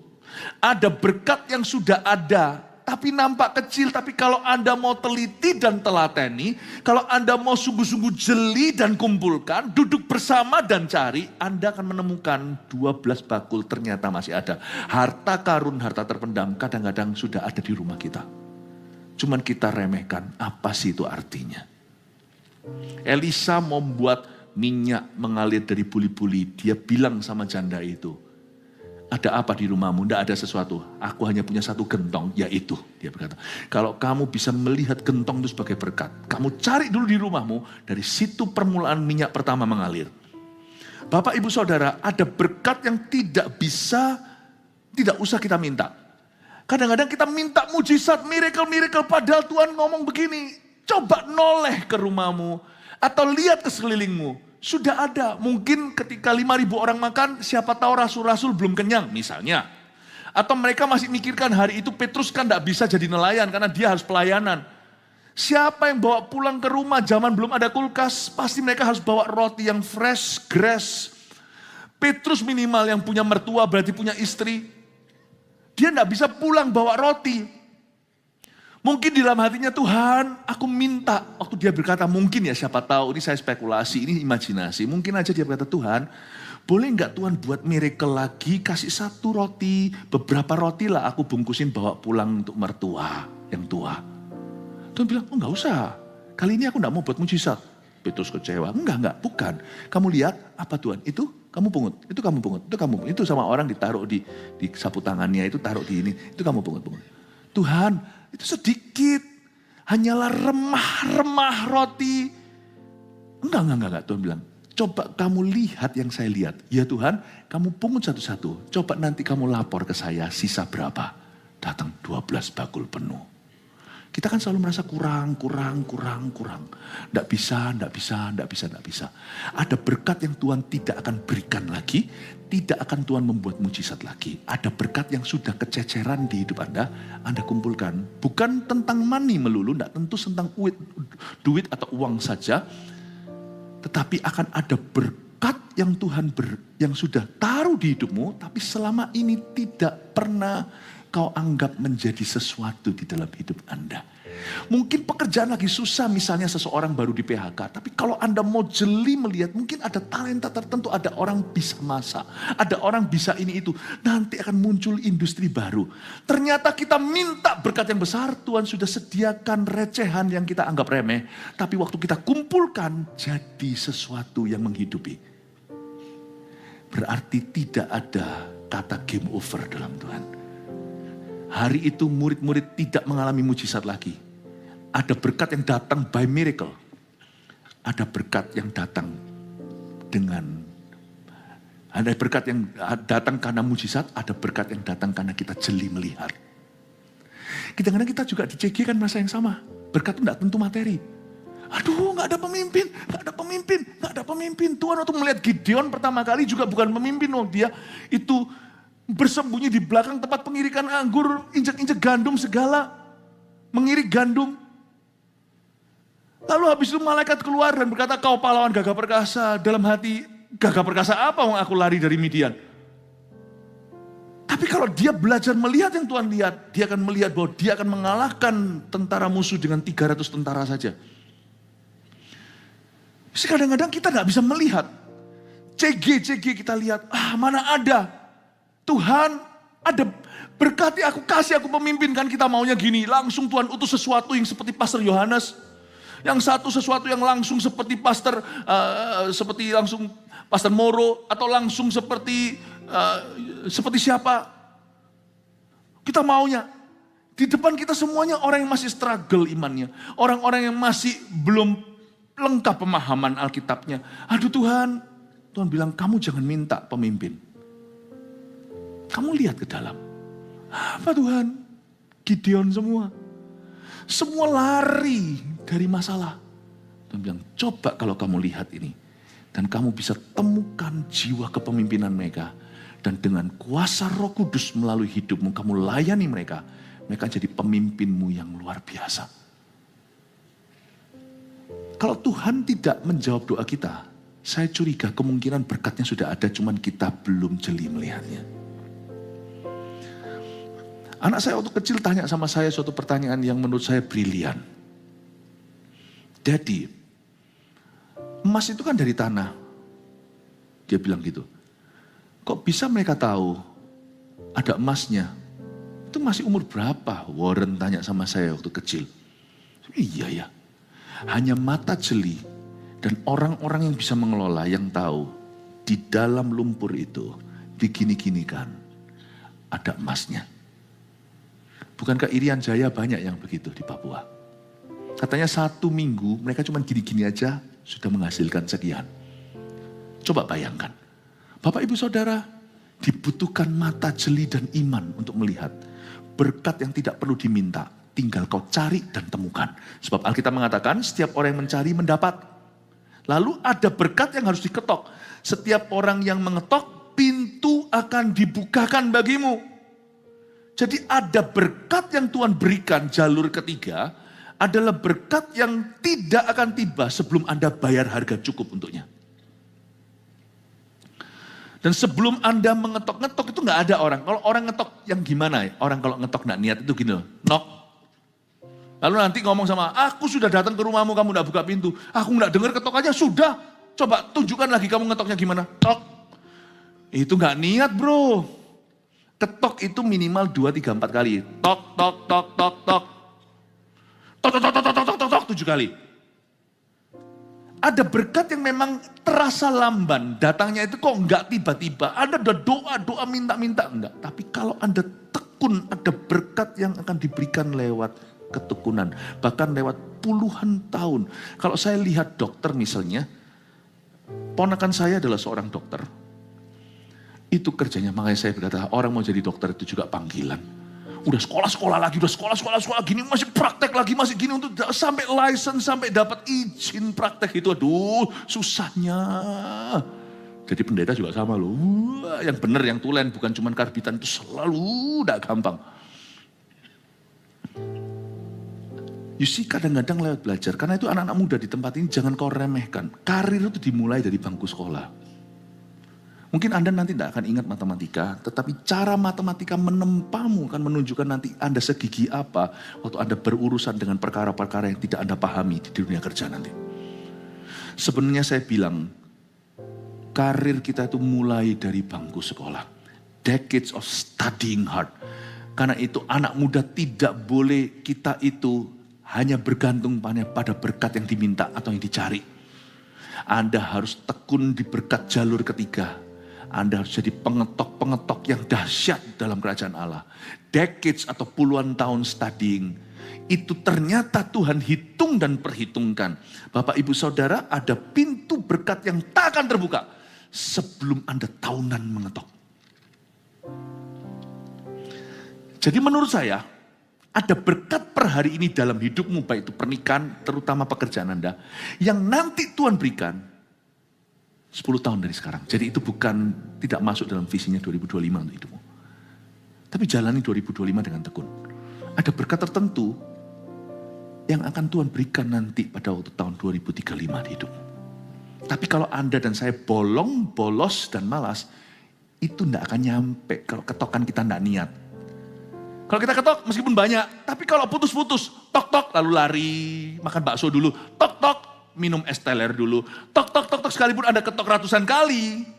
Ada berkat yang sudah ada, tapi nampak kecil. Tapi kalau Anda mau teliti dan telateni, kalau Anda mau sungguh-sungguh jeli dan kumpulkan, duduk bersama dan cari, Anda akan menemukan 12 bakul ternyata masih ada. Harta karun, harta terpendam kadang-kadang sudah ada di rumah kita. Cuman kita remehkan, apa sih itu artinya? Elisa mau membuat minyak mengalir dari buli-buli. Dia bilang sama janda itu, ada apa di rumahmu? Tidak ada sesuatu. Aku hanya punya satu gentong, yaitu. Dia berkata, kalau kamu bisa melihat gentong itu sebagai berkat, kamu cari dulu di rumahmu, dari situ permulaan minyak pertama mengalir. Bapak, Ibu, Saudara, ada berkat yang tidak usah kita minta. Kadang-kadang kita minta mujizat, miracle, padahal Tuhan ngomong begini, coba noleh ke rumahmu, atau lihat ke sekelilingmu. Sudah ada, mungkin ketika 5.000 orang makan, siapa tahu rasul-rasul belum kenyang misalnya. Atau mereka masih mikirkan hari itu Petrus kan tidak bisa jadi nelayan karena dia harus pelayanan. Siapa yang bawa pulang ke rumah, zaman belum ada kulkas, pasti mereka harus bawa roti yang fresh, grass. Petrus minimal yang punya mertua berarti punya istri. Dia tidak bisa pulang bawa roti. Mungkin di dalam hatinya, Tuhan, aku minta. Waktu dia berkata mungkin ya, siapa tahu, ini saya spekulasi, ini imajinasi. Mungkin aja dia berkata, Tuhan, boleh nggak Tuhan buat miracle lagi, kasih satu roti, beberapa roti lah aku bungkusin bawa pulang untuk mertua yang tua. Tuhan bilang, oh nggak usah, kali ini aku nggak mau buat mujizat. Petrus kecewa, enggak, bukan. Kamu lihat, apa Tuhan, itu kamu pungut, itu kamu pungut, itu kamu pungut. Itu sama orang ditaruh di sapu tangannya, itu taruh di ini, itu kamu pungut. Tuhan, itu sedikit, hanyalah remah-remah roti. Enggak, Tuhan bilang, coba kamu lihat yang saya lihat. Ya Tuhan, kamu pungut satu-satu, coba nanti kamu lapor ke saya sisa berapa. Datang 12 bakul penuh. Kita kan selalu merasa kurang. Tidak bisa. Ada berkat yang Tuhan tidak akan berikan lagi, tidak akan Tuhan membuat mujizat lagi. Ada berkat yang sudah kececeran di hidup Anda kumpulkan. Bukan tentang money melulu, tidak tentu tentang duit atau uang saja. Tetapi akan ada berkat yang Tuhan yang sudah taruh di hidupmu, tapi selama ini tidak pernah kau anggap menjadi sesuatu di dalam hidup Anda. Mungkin pekerjaan lagi susah, misalnya seseorang baru di PHK. Tapi kalau Anda mau jeli melihat, mungkin ada talenta tertentu, ada orang bisa masak, ada orang bisa ini itu. Nanti akan muncul industri baru. Ternyata kita minta berkat yang besar, Tuhan sudah sediakan recehan yang kita anggap remeh. Tapi waktu kita kumpulkan, jadi sesuatu yang menghidupi. Berarti tidak ada kata game over dalam Tuhan. Hari itu murid-murid tidak mengalami mujizat lagi. Ada berkat yang datang by miracle. Ada berkat yang datang ada berkat yang datang karena mujizat, ada berkat yang datang karena kita jeli melihat. Kadang-kadang kita juga di CG kan masa yang sama. Berkat itu tidak tentu materi. Aduh, nggak ada pemimpin. Tuhan waktu melihat Gideon pertama kali juga bukan pemimpin. Dia itu bersembunyi di belakang tempat pengirikan anggur, injek-injek gandum segala, mengirik gandum. Lalu habis itu malaikat keluar dan berkata, kau pahlawan gagah perkasa. Dalam hati, gagah perkasa apa yang aku lari dari Midian? Tapi kalau dia belajar melihat yang Tuhan lihat, dia akan melihat bahwa dia akan mengalahkan tentara musuh dengan 300 tentara saja. Kadang-kadang kita gak bisa melihat. CG kita lihat, mana ada. Tuhan, ada berkati aku, kasih aku pemimpin, kan kita maunya gini. Langsung Tuhan utus sesuatu yang seperti Pastor Yohanes. Yang satu sesuatu yang langsung seperti langsung Pastor Moro. Atau langsung seperti siapa. Kita maunya. Di depan kita semuanya orang yang masih struggle imannya. Orang-orang yang masih belum lengkap pemahaman Alkitabnya. Aduh Tuhan bilang kamu jangan minta pemimpin. Kamu lihat ke dalam. Apa Tuhan? Gideon semua. Semua lari dari masalah. Tuhan bilang, coba kalau kamu lihat ini. Dan kamu bisa temukan jiwa kepemimpinan mereka. Dan dengan kuasa Roh Kudus melalui hidupmu, kamu layani mereka. Mereka jadi pemimpinmu yang luar biasa. Kalau Tuhan tidak menjawab doa kita, saya curiga kemungkinan berkatnya sudah ada, cuman kita belum jeli melihatnya. Anak saya waktu kecil tanya sama saya suatu pertanyaan yang menurut saya brilian. Daddy, emas itu kan dari tanah. Dia bilang gitu. Kok bisa mereka tahu ada emasnya? Itu masih umur berapa? Warren tanya sama saya waktu kecil. Iya ya. Hanya mata jeli dan orang-orang yang bisa mengelola yang tahu di dalam lumpur itu digini-ginikan ada emasnya. Bukankah Irian Jaya banyak yang begitu di Papua? Katanya 1 minggu mereka cuma gini-gini aja sudah menghasilkan sekian. Coba bayangkan. Bapak Ibu Saudara, dibutuhkan mata jeli dan iman untuk melihat berkat yang tidak perlu diminta. Tinggal kau cari dan temukan. Sebab Alkitab mengatakan setiap orang yang mencari mendapat. Lalu ada berkat yang harus diketok. Setiap orang yang mengetok, pintu akan dibukakan bagimu. Jadi ada berkat yang Tuhan berikan, jalur ketiga adalah berkat yang tidak akan tiba sebelum Anda bayar harga cukup untuknya. Dan sebelum Anda mengetok-ngetok itu nggak ada orang. Kalau orang ngetok yang gimana ya? Orang kalau ngetok nggak niat itu gini loh, knock. Lalu nanti ngomong sama, aku sudah datang ke rumahmu, kamu nggak buka pintu. Aku nggak dengar ketok aja, sudah. Coba tunjukkan lagi kamu ngetoknya gimana. Tok. Itu nggak niat bro. Ketok itu minimal 2, 3, 4 kali. Tok, tok, tok, tok, tok. Tok, tok, tok, tok, tok, tok, tok, tok, 7 kali. Ada berkat yang memang terasa lamban. Datangnya itu kok nggak tiba-tiba. Ada doa, minta-minta. Enggak. Tapi kalau Anda tekun, ada berkat yang akan diberikan lewat ketekunan. Bahkan lewat puluhan tahun. Kalau saya lihat dokter misalnya, ponakan saya adalah seorang dokter. Itu kerjanya, makanya saya berkata orang mau jadi dokter itu juga panggilan. Udah sekolah lagi, udah sekolah gini, masih praktek lagi, masih gini untuk sampai license, sampai dapat izin praktek itu. Aduh, susahnya. Jadi pendeta juga sama loh. Wah, yang benar, yang tulen, bukan cuma karbitan itu selalu tidak gampang. You see, kadang-kadang lewat belajar, karena itu anak-anak muda di tempat ini jangan kau remehkan. Karir itu dimulai dari bangku sekolah. Mungkin Anda nanti tidak akan ingat matematika, tetapi cara matematika menempamu akan menunjukkan nanti Anda segigi apa waktu Anda berurusan dengan perkara-perkara yang tidak Anda pahami di dunia kerja nanti. Sebenarnya saya bilang, karir kita itu mulai dari bangku sekolah. Decades of studying hard. Karena itu anak muda tidak boleh kita itu hanya bergantung pada berkat yang diminta atau yang dicari. Anda harus tekun di berkat jalur ketiga. Anda harus jadi pengetok-pengetok yang dahsyat dalam kerajaan Allah. Decades atau puluhan tahun studying. Itu ternyata Tuhan hitung dan perhitungkan. Bapak Ibu Saudara, ada pintu berkat yang tak akan terbuka sebelum Anda tahunan mengetok. Jadi menurut saya, ada berkat per hari ini dalam hidupmu, baik itu pernikahan, terutama pekerjaan Anda, yang nanti Tuhan berikan 10 tahun dari sekarang. Jadi itu bukan tidak masuk dalam visinya 2025 untuk hidupmu. Tapi jalani 2025 dengan tekun. Ada berkat tertentu yang akan Tuhan berikan nanti pada waktu tahun 2035 di hidupmu. Tapi kalau Anda dan saya bolong, bolos, dan malas, itu tidak akan nyampe kalau ketokan kita tidak niat. Kalau kita ketok meskipun banyak, tapi kalau putus-putus, tok-tok lalu lari, makan bakso dulu, tok-tok, minum es teler dulu, tok-tok sekalipun Anda ketok ratusan kali,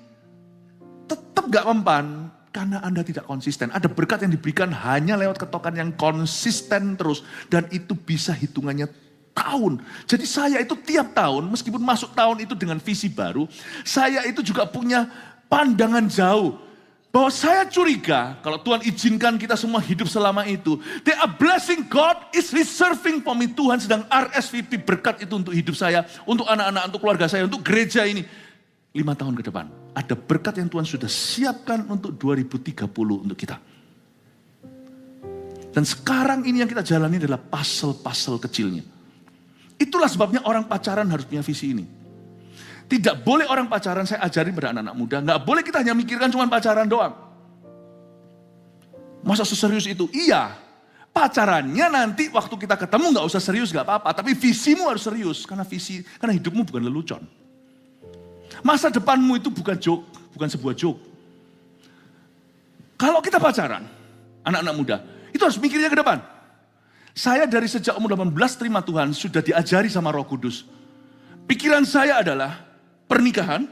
tetap gak mempan karena Anda tidak konsisten. Ada berkat yang diberikan hanya lewat ketokan yang konsisten terus, dan itu bisa hitungannya tahun. Jadi saya itu tiap tahun, meskipun masuk tahun itu dengan visi baru, saya itu juga punya pandangan jauh. Bahwa saya curiga kalau Tuhan izinkan kita semua hidup selama itu, the blessing God is reserving for me. Tuhan sedang RSVP berkat itu untuk hidup saya, untuk anak-anak, untuk keluarga saya, untuk gereja ini. 5 tahun ke depan, ada berkat yang Tuhan sudah siapkan untuk 2030 untuk kita. Dan sekarang ini yang kita jalani adalah puzzle-puzzle kecilnya. Itulah sebabnya orang pacaran harus punya visi ini. Tidak boleh orang pacaran, saya ajarin pada anak-anak muda. Nggak boleh kita hanya mikirkan cuma pacaran doang. Masa seserius itu? Iya. Pacarannya nanti waktu kita ketemu nggak usah serius, nggak apa-apa. Tapi visimu harus serius. Karena hidupmu bukan lelucon. Masa depanmu itu bukan joke, bukan sebuah joke. Kalau kita pacaran, anak-anak muda, itu harus mikirnya ke depan. Saya dari sejak umur 18 terima Tuhan, sudah diajari sama Roh Kudus. Pikiran saya adalah pernikahan.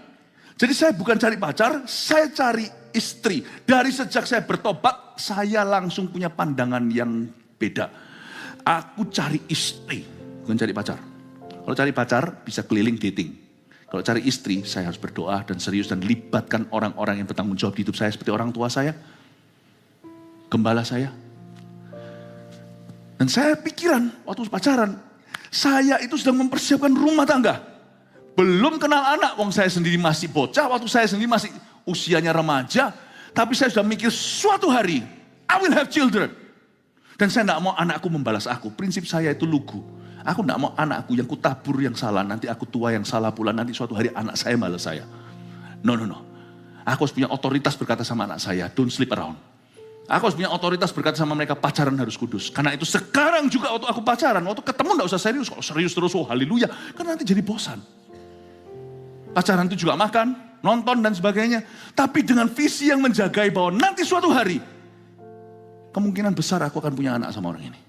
Jadi saya bukan cari pacar, saya cari istri. Dari sejak saya bertobat, saya langsung punya pandangan yang beda. Aku cari istri, bukan cari pacar. Kalau cari pacar, bisa keliling dating. Kalau cari istri, saya harus berdoa dan serius dan libatkan orang-orang yang bertanggung jawab di hidup saya. Seperti orang tua saya, gembala saya. Dan saya pikiran, waktu pacaran, saya itu sedang mempersiapkan rumah tangga. Belum kenal anak, wong saya sendiri masih bocah, waktu saya sendiri masih usianya remaja. Tapi saya sudah mikir suatu hari, I will have children. Dan saya tidak mau anakku membalas aku. Prinsip saya itu lugu. Aku tidak mau anakku yang kutabur yang salah, nanti aku tua yang salah pula, nanti suatu hari anak saya balas saya. No. Aku harus punya otoritas berkata sama anak saya, don't sleep around. Aku harus punya otoritas berkata sama mereka, pacaran harus kudus. Karena itu sekarang juga waktu aku pacaran, waktu ketemu tidak usah serius. Kalau serius terus, oh haleluya. Karena nanti jadi bosan. Pacaran itu juga makan, nonton dan sebagainya. Tapi dengan visi yang menjagai bahwa nanti suatu hari, kemungkinan besar aku akan punya anak sama orang ini.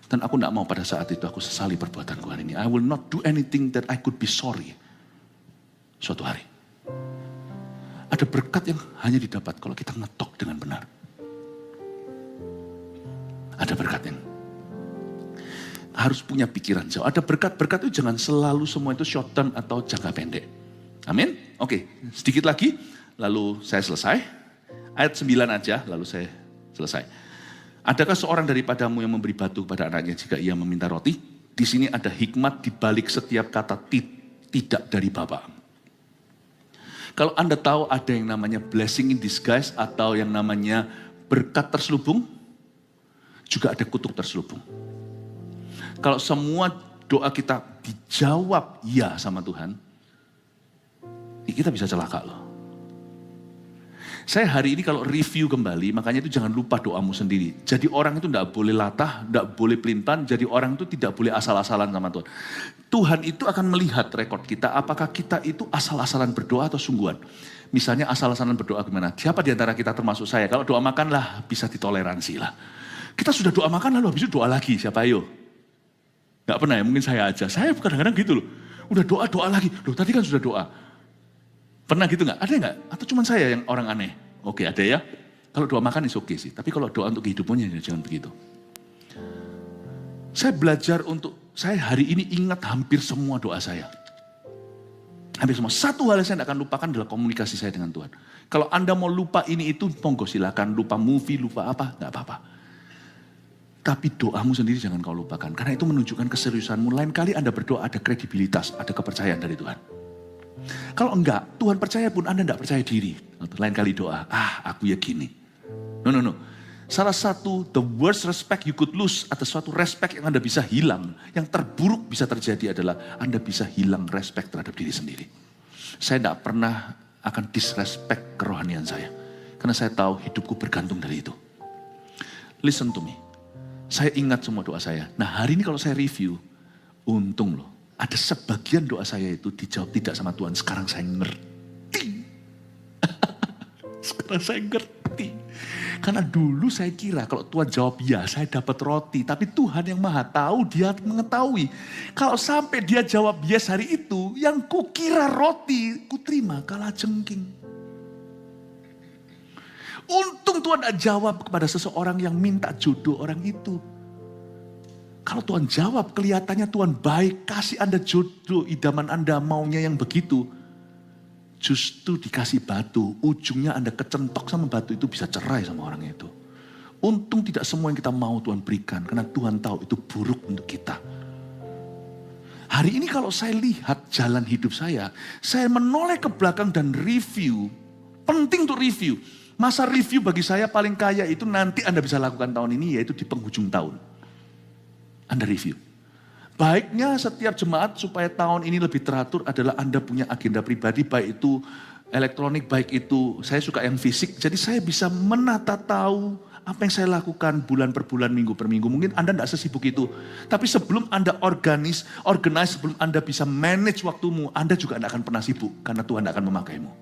Dan aku tidak mau pada saat itu aku sesali perbuatanku hari ini. I will not do anything that I could be sorry. Suatu hari. Ada berkat yang hanya didapat kalau kita ngetok dengan benar. Ada berkat yang harus punya pikiran jauh. Ada berkat-berkat itu jangan selalu semua itu short term atau jangka pendek. Amin? Oke, sedikit lagi. Lalu saya selesai. Ayat 9 aja, lalu saya selesai. Adakah seorang daripadamu yang memberi batu kepada anaknya jika ia meminta roti? Di sini ada hikmat di balik setiap kata tidak dari Bapa. Kalau Anda tahu ada yang namanya blessing in disguise atau yang namanya berkat terselubung, juga ada kutuk terselubung. Kalau semua doa kita dijawab ya sama Tuhan, kita bisa celaka loh. Saya hari ini kalau review kembali, makanya itu jangan lupa doamu sendiri. Jadi orang itu tidak boleh latah, tidak boleh pelintan, jadi orang itu tidak boleh asal-asalan sama Tuhan. Tuhan itu akan melihat rekod kita, apakah kita itu asal-asalan berdoa atau sungguhan. Misalnya asal-asalan berdoa gimana? Siapa di antara kita termasuk saya? Kalau doa makan lah bisa ditoleransi lah. Kita sudah doa makan lalu habis itu doa lagi, siapa ayo? Gak pernah ya, mungkin saya aja. Saya kadang-kadang gitu loh. Udah doa lagi. Loh tadi kan sudah doa. Pernah gitu gak? Ada gak? Atau cuma saya yang orang aneh? Oke ada ya. Kalau doa makan is oke sih. Tapi kalau doa untuk kehidupannya jangan begitu. Saya belajar saya hari ini ingat hampir semua doa saya. Hampir semua. Satu hal yang saya tidak akan lupakan adalah komunikasi saya dengan Tuhan. Kalau Anda mau lupa ini itu, monggo silakan. Lupa movie, lupa apa, gak apa-apa. Tapi doamu sendiri jangan kau lupakan. Karena itu menunjukkan keseriusanmu. Lain kali Anda berdoa ada kredibilitas, ada kepercayaan dari Tuhan. Kalau enggak, Tuhan percaya pun Anda enggak percaya diri. Lain kali doa, aku ya gini. No. Salah satu the worst respect you could lose, atau suatu respect yang Anda bisa hilang. Yang terburuk bisa terjadi adalah Anda bisa hilang respect terhadap diri sendiri. Saya enggak pernah akan disrespect kerohanian saya. Karena saya tahu hidupku bergantung dari itu. Listen to me. Saya ingat semua doa saya. Nah hari ini kalau saya review, untung loh. Ada sebagian doa saya itu dijawab tidak sama Tuhan. Sekarang saya ngerti. Sekarang saya ngerti. Karena dulu saya kira kalau Tuhan jawab ya, saya dapat roti. Tapi Tuhan yang maha tahu, dia mengetahui. Kalau sampai dia jawab yes hari itu, yang kukira roti, kuterima kalah jengking. Untung Tuhan tidak jawab kepada seseorang yang minta jodoh orang itu. Kalau Tuhan jawab, kelihatannya Tuhan baik, kasih Anda jodoh, idaman Anda maunya yang begitu. Justru dikasih batu, ujungnya Anda kecentok sama batu itu bisa cerai sama orang itu. Untung tidak semua yang kita mau Tuhan berikan, karena Tuhan tahu itu buruk untuk kita. Hari ini kalau saya lihat jalan hidup saya menoleh ke belakang dan review. Penting untuk review. Masa review bagi saya paling kaya itu nanti Anda bisa lakukan tahun ini, yaitu di penghujung tahun. Anda review. Baiknya setiap jemaat supaya tahun ini lebih teratur adalah Anda punya agenda pribadi, baik itu elektronik, baik itu saya suka yang fisik. Jadi saya bisa menata tahu apa yang saya lakukan bulan per bulan, minggu per minggu. Mungkin Anda tidak sesibuk itu. Tapi sebelum Anda organize, sebelum Anda bisa manage waktumu, Anda juga tidak akan pernah sibuk karena Tuhan tidak akan memakaimu.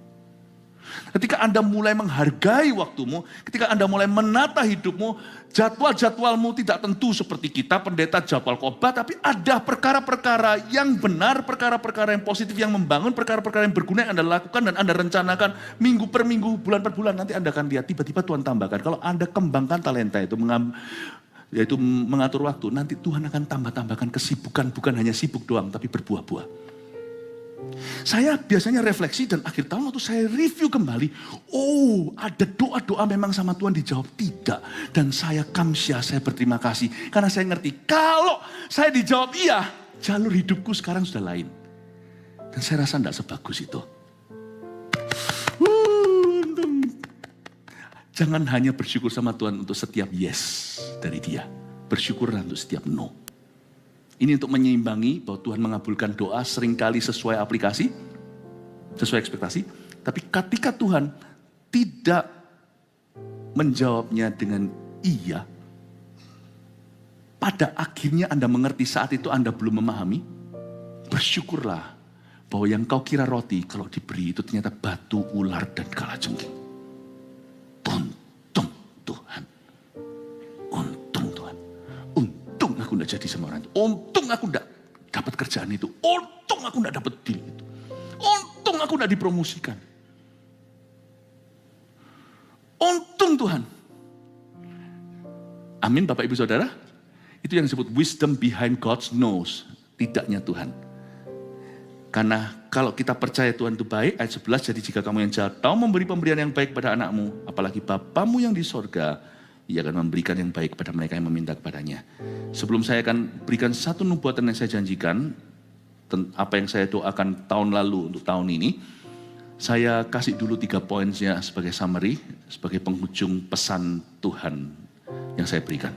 Ketika Anda mulai menghargai waktumu, ketika Anda mulai menata hidupmu, jadwal-jadwalmu tidak tentu seperti kita, pendeta jadwal khotbah, tapi ada perkara-perkara yang benar, perkara-perkara yang positif, yang membangun, perkara-perkara yang berguna yang Anda lakukan dan Anda rencanakan minggu per minggu, bulan per bulan. Nanti Anda akan lihat tiba-tiba Tuhan tambahkan. Kalau Anda kembangkan talenta itu, yaitu mengatur waktu, nanti Tuhan akan tambahkan kesibukan, bukan hanya sibuk doang, tapi berbuah-buah. Saya biasanya refleksi dan akhir tahun waktu saya review kembali, ada doa-doa memang sama Tuhan dijawab, tidak. Dan saya kamsyah, saya berterima kasih. Karena saya ngerti, kalau saya dijawab iya, jalur hidupku sekarang sudah lain. Dan saya rasa tidak sebagus itu. Jangan hanya bersyukur sama Tuhan untuk setiap yes dari dia. Bersyukurlah untuk setiap no. Ini untuk menyeimbangi bahwa Tuhan mengabulkan doa seringkali sesuai aplikasi, sesuai ekspektasi. Tapi ketika Tuhan tidak menjawabnya dengan iya, pada akhirnya Anda mengerti saat itu Anda belum memahami, bersyukurlah bahwa yang kau kira roti kalau diberi itu ternyata batu, ular, dan kalajengking. Untung Tuhan. Untung Tuhan. Untung aku tidak jadi sama orang itu. Untung aku tidak dapat kerjaan itu. Untung aku tidak dapat deal itu. Untung aku tidak dipromosikan. Untung Tuhan. Amin Bapak Ibu Saudara. Itu yang disebut wisdom behind God's nose. Tidaknya Tuhan. Karena kalau kita percaya Tuhan itu baik, ayat 11, jadi jika kamu yang jahat tahu memberi pemberian yang baik pada anakmu, apalagi Bapamu yang di sorga, ia akan memberikan yang baik kepada mereka yang meminta kepadanya. Sebelum saya akan berikan satu nubuatan yang saya janjikan, apa yang saya doakan tahun lalu untuk tahun ini, saya kasih dulu 3 poinnya sebagai summary, sebagai penghujung pesan Tuhan yang saya berikan.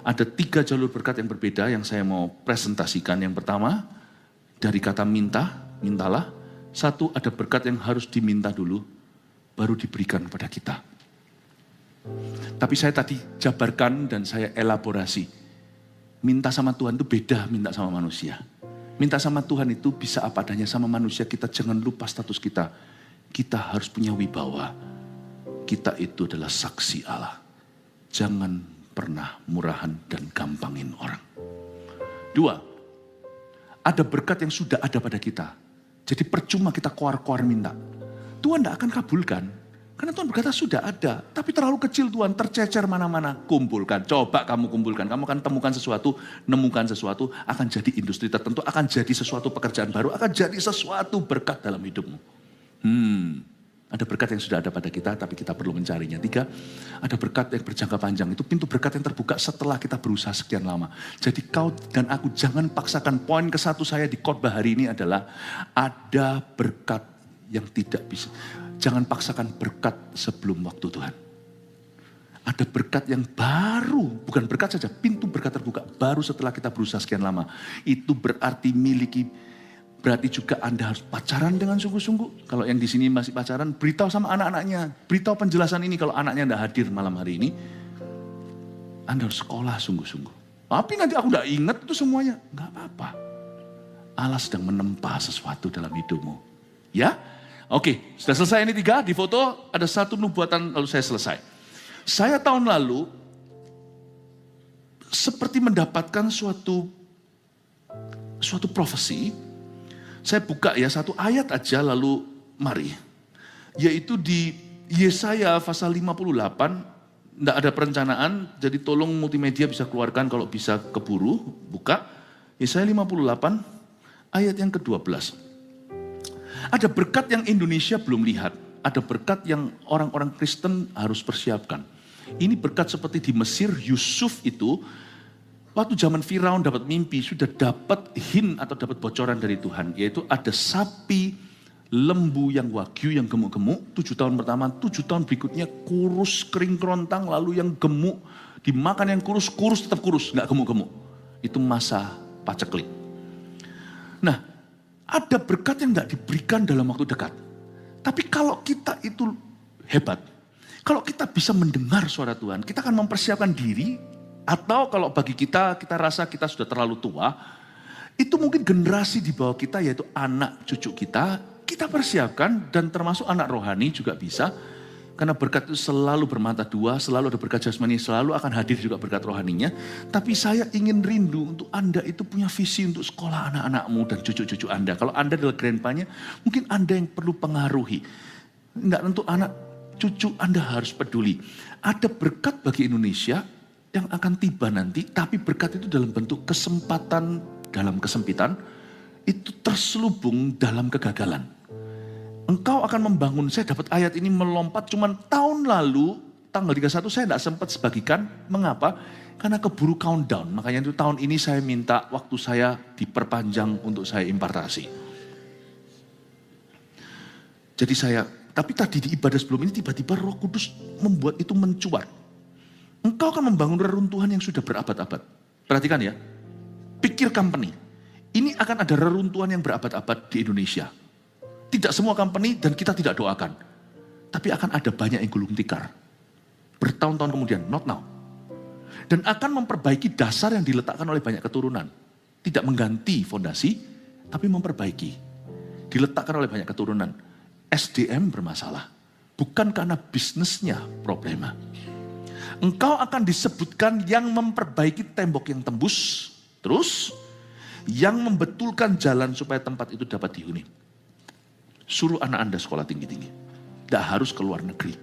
Ada 3 jalur berkat yang berbeda yang saya mau presentasikan. Yang pertama, dari kata minta, mintalah. 1, ada berkat yang harus diminta dulu, baru diberikan kepada kita. Tapi saya tadi jabarkan dan saya elaborasi. Minta sama Tuhan itu beda minta sama manusia. Minta sama Tuhan itu bisa apa adanya, sama manusia kita jangan lupa status kita. Kita harus punya wibawa. Kita itu adalah saksi Allah. Jangan pernah murahan dan gampangin orang. 2, ada berkat yang sudah ada pada kita. Jadi percuma kita koar-koar minta. Tuhan tidak akan kabulkan. Karena Tuhan berkata sudah ada. Tapi terlalu kecil Tuhan, tercecer mana-mana. Kumpulkan, coba kamu kumpulkan. Kamu akan temukan sesuatu, nemukan sesuatu. Akan jadi industri tertentu, akan jadi sesuatu pekerjaan baru. Akan jadi sesuatu berkat dalam hidupmu. Ada berkat yang sudah ada pada kita, tapi kita perlu mencarinya. 3, ada berkat yang berjangka panjang. Itu pintu berkat yang terbuka setelah kita berusaha sekian lama. Jadi kau dan aku jangan paksakan. Poin ke-1 saya di khotbah hari ini adalah ada berkat yang tidak bisa. Jangan paksakan berkat sebelum waktu Tuhan. Ada berkat yang baru, bukan berkat saja, pintu berkat terbuka baru setelah kita berusaha sekian lama. Itu berarti berarti juga Anda harus pacaran dengan sungguh-sungguh. Kalau yang di sini masih pacaran, beritahu sama anak-anaknya. Beritahu penjelasan ini kalau anaknya tidak hadir malam hari ini. Anda harus sekolah sungguh-sungguh. Tapi nanti aku tidak ingat itu semuanya. Enggak apa-apa. Allah sedang menempa sesuatu dalam hidupmu. Ya? Oke, sudah selesai ini 3. Di foto ada 1 nubuatan lalu saya selesai. Saya tahun lalu seperti mendapatkan suatu profesi. Saya buka ya 1 ayat aja lalu mari. Yaitu di Yesaya pasal 58, tidak ada perencanaan, jadi tolong multimedia bisa keluarkan kalau bisa keburu, buka. Yesaya 58 ayat yang ke-12. Ada berkat yang Indonesia belum lihat, ada berkat yang orang-orang Kristen harus persiapkan. Ini berkat seperti di Mesir, Yusuf itu, waktu zaman Firaun dapat mimpi, sudah dapat hint atau dapat bocoran dari Tuhan. Yaitu ada sapi, lembu yang wagyu, yang gemuk-gemuk. 7 tahun pertama, 7 tahun berikutnya kurus, kering kerontang. Lalu yang gemuk, dimakan yang kurus, kurus tetap kurus, gak gemuk-gemuk. Itu masa paceklik. Nah, ada berkat yang nggak diberikan dalam waktu dekat. Tapi kalau kita itu hebat, kalau kita bisa mendengar suara Tuhan, kita akan mempersiapkan diri, atau kalau bagi kita rasa kita sudah terlalu tua, itu mungkin generasi di bawah kita, yaitu anak cucu kita persiapkan, dan termasuk anak rohani juga bisa. Karena berkat itu selalu bermata dua, selalu ada berkat jasmani, selalu akan hadir juga berkat rohaninya. Tapi saya ingin rindu untuk Anda itu punya visi untuk sekolah anak-anakmu dan cucu-cucu Anda. Kalau Anda adalah grandpa-nya, mungkin Anda yang perlu pengaruhi. Enggak, untuk anak cucu Anda harus peduli. Ada berkat bagi Indonesia yang akan tiba nanti, tapi berkat itu dalam bentuk kesempatan dalam kesempitan, itu terselubung dalam kegagalan. Engkau akan membangun, saya dapat ayat ini melompat, cuman tahun lalu, tanggal 31 saya tidak sempat sebagikan. Mengapa? Karena keburu countdown. Makanya itu tahun ini saya minta waktu saya diperpanjang untuk saya impartasi. Jadi tapi tadi di ibadah sebelum ini tiba-tiba Roh Kudus membuat itu mencuat. Engkau akan membangun reruntuhan yang sudah berabad-abad. Perhatikan ya, pikir company. Ini akan ada reruntuhan yang berabad-abad di Indonesia. Tidak semua company dan kita tidak doakan. Tapi akan ada banyak yang gulung tikar. Bertahun-tahun kemudian, not now. Dan akan memperbaiki dasar yang diletakkan oleh banyak keturunan. Tidak mengganti fondasi, tapi memperbaiki. Diletakkan oleh banyak keturunan. SDM bermasalah. Bukan karena bisnisnya problema. Engkau akan disebutkan yang memperbaiki tembok yang tembus. Terus, yang membetulkan jalan supaya tempat itu dapat dihuni. Suruh anak Anda sekolah tinggi-tinggi. Tidak harus ke luar negeri.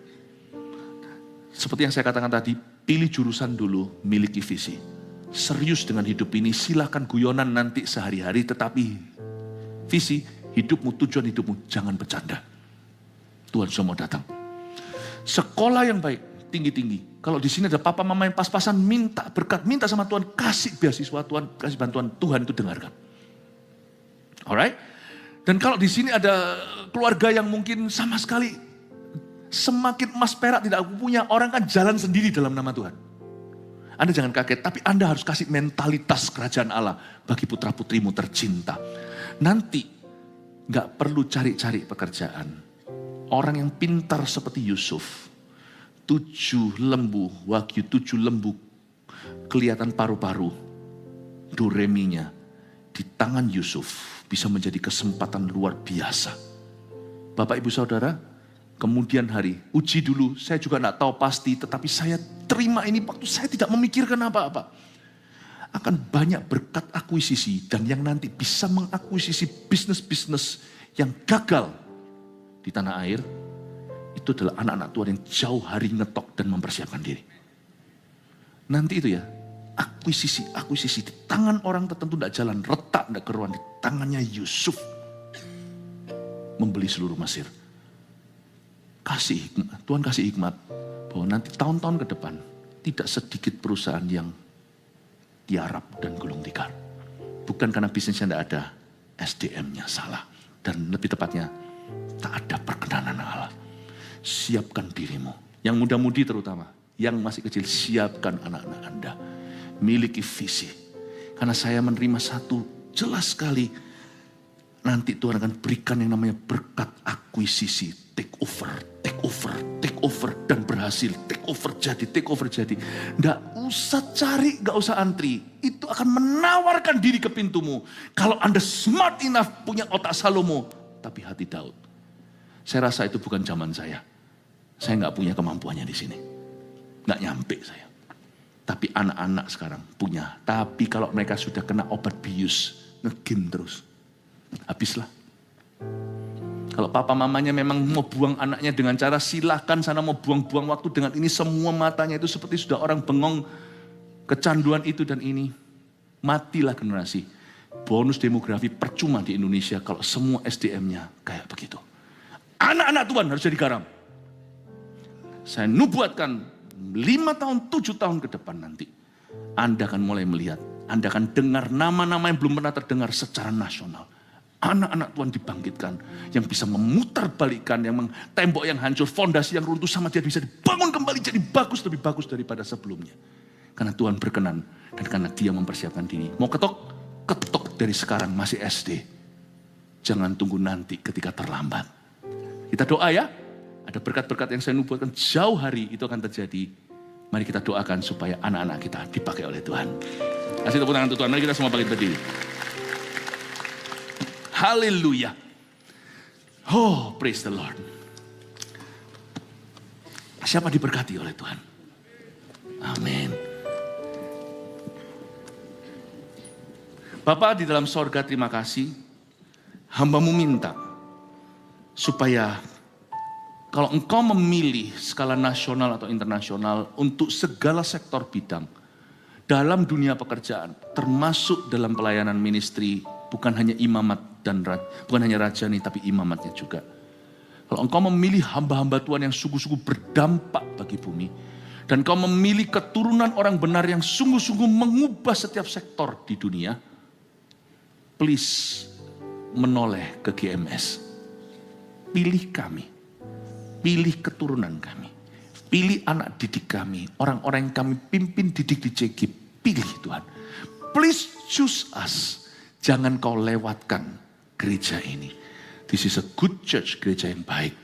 Seperti yang saya katakan tadi, pilih jurusan dulu, miliki visi. Serius dengan hidup ini, silakan guyonan nanti sehari-hari, tetapi visi hidupmu, tujuan hidupmu, jangan bercanda. Tuhan sudah mau datang. Sekolah yang baik, tinggi-tinggi. Kalau di sini ada papa mama yang pas-pasan, minta berkat, minta sama Tuhan, kasih beasiswa Tuhan, kasih bantuan, Tuhan itu dengarkan. Alright? Dan kalau di sini ada keluarga yang mungkin sama sekali semakin emas perak tidak aku punya, orang kan jalan sendiri dalam nama Tuhan. Anda jangan kaget, tapi Anda harus kasih mentalitas kerajaan Allah bagi putra-putrimu tercinta. Nanti gak perlu cari-cari pekerjaan. Orang yang pintar seperti Yusuf, 7 lembu, wagyu 7 lembu, kelihatan paru-paru, doreminya di tangan Yusuf. Bisa menjadi kesempatan luar biasa. Bapak ibu saudara, kemudian hari, uji dulu, saya juga tidak tahu pasti, tetapi saya terima ini waktu saya tidak memikirkan apa-apa. Akan banyak berkat akuisisi, dan yang nanti bisa mengakuisisi bisnis-bisnis yang gagal di tanah air, itu adalah anak-anak Tuhan yang jauh hari ngetok dan mempersiapkan diri. Nanti itu ya, akuisisi di tangan orang tertentu tidak jalan, retak tidak keruan, di tangannya Yusuf membeli seluruh Mesir. Kasih hikmat, Tuhan kasih hikmat bahwa nanti tahun-tahun ke depan tidak sedikit perusahaan yang tiarap dan gulung tikar. Bukan karena bisnisnya tidak ada, SDM-nya salah, dan lebih tepatnya tak ada perkenanan Allah. Siapkan dirimu, yang muda-mudi terutama, yang masih kecil, siapkan anak-anak Anda. Miliki visi. Karena saya menerima satu jelas sekali. Nanti Tuhan akan berikan yang namanya berkat akuisisi. Take over. Dan berhasil. Take over jadi. Nggak usah cari, nggak usah antri. Itu akan menawarkan diri ke pintumu. Kalau Anda smart enough, punya otak Salomo. Tapi hati Daud. Saya rasa itu bukan zaman saya. Saya nggak punya kemampuannya di sini. Nggak nyampe saya. Tapi anak-anak sekarang punya. Tapi kalau mereka sudah kena obat bius, ngegim terus. Habislah. Kalau papa mamanya memang mau buang anaknya dengan cara silahkan sana, mau buang-buang waktu dengan ini, semua matanya itu seperti sudah orang bengong. Kecanduan itu dan ini. Matilah generasi. Bonus demografi percuma di Indonesia kalau semua SDM-nya kayak begitu. Anak-anak Tuhan harus jadi garam. Saya nubuatkan 5 tahun, 7 tahun ke depan nanti, Anda akan mulai melihat, Anda akan dengar nama-nama yang belum pernah terdengar secara nasional. Anak-anak Tuhan dibangkitkan, yang bisa memutarbalikkan, tembok yang hancur, fondasi yang runtuh sama dia bisa dibangun kembali jadi bagus, lebih bagus daripada sebelumnya. Karena Tuhan berkenan, dan karena dia mempersiapkan diri. Mau ketok dari sekarang masih SD. Jangan tunggu nanti ketika terlambat. Kita doa ya. Ada berkat-berkat yang saya nubuatkan jauh hari itu akan terjadi. Mari kita doakan supaya anak-anak kita dipakai oleh Tuhan. Kasih tepuk tangan untuk Tuhan. Mari kita semua bangkit berdiri. Haleluya. Oh, praise the Lord. Siapa diberkati oleh Tuhan? Amin. Bapa di dalam sorga, terima kasih. Hamba-Mu minta supaya kalau Engkau memilih skala nasional atau internasional untuk segala sektor bidang dalam dunia pekerjaan, termasuk dalam pelayanan ministry, bukan hanya imamat dan bukan hanya rajani, tapi imamatnya juga. Kalau Engkau memilih hamba-hamba Tuhan yang sungguh-sungguh berdampak bagi bumi, dan Engkau memilih keturunan orang benar yang sungguh-sungguh mengubah setiap sektor di dunia, please menoleh ke GMS. Pilih kami. Pilih keturunan kami. Pilih anak didik kami. Orang-orang yang kami pimpin didik di JG. Pilih Tuhan. Please choose us. Jangan kau lewatkan gereja ini. This is a good church. Gereja yang baik.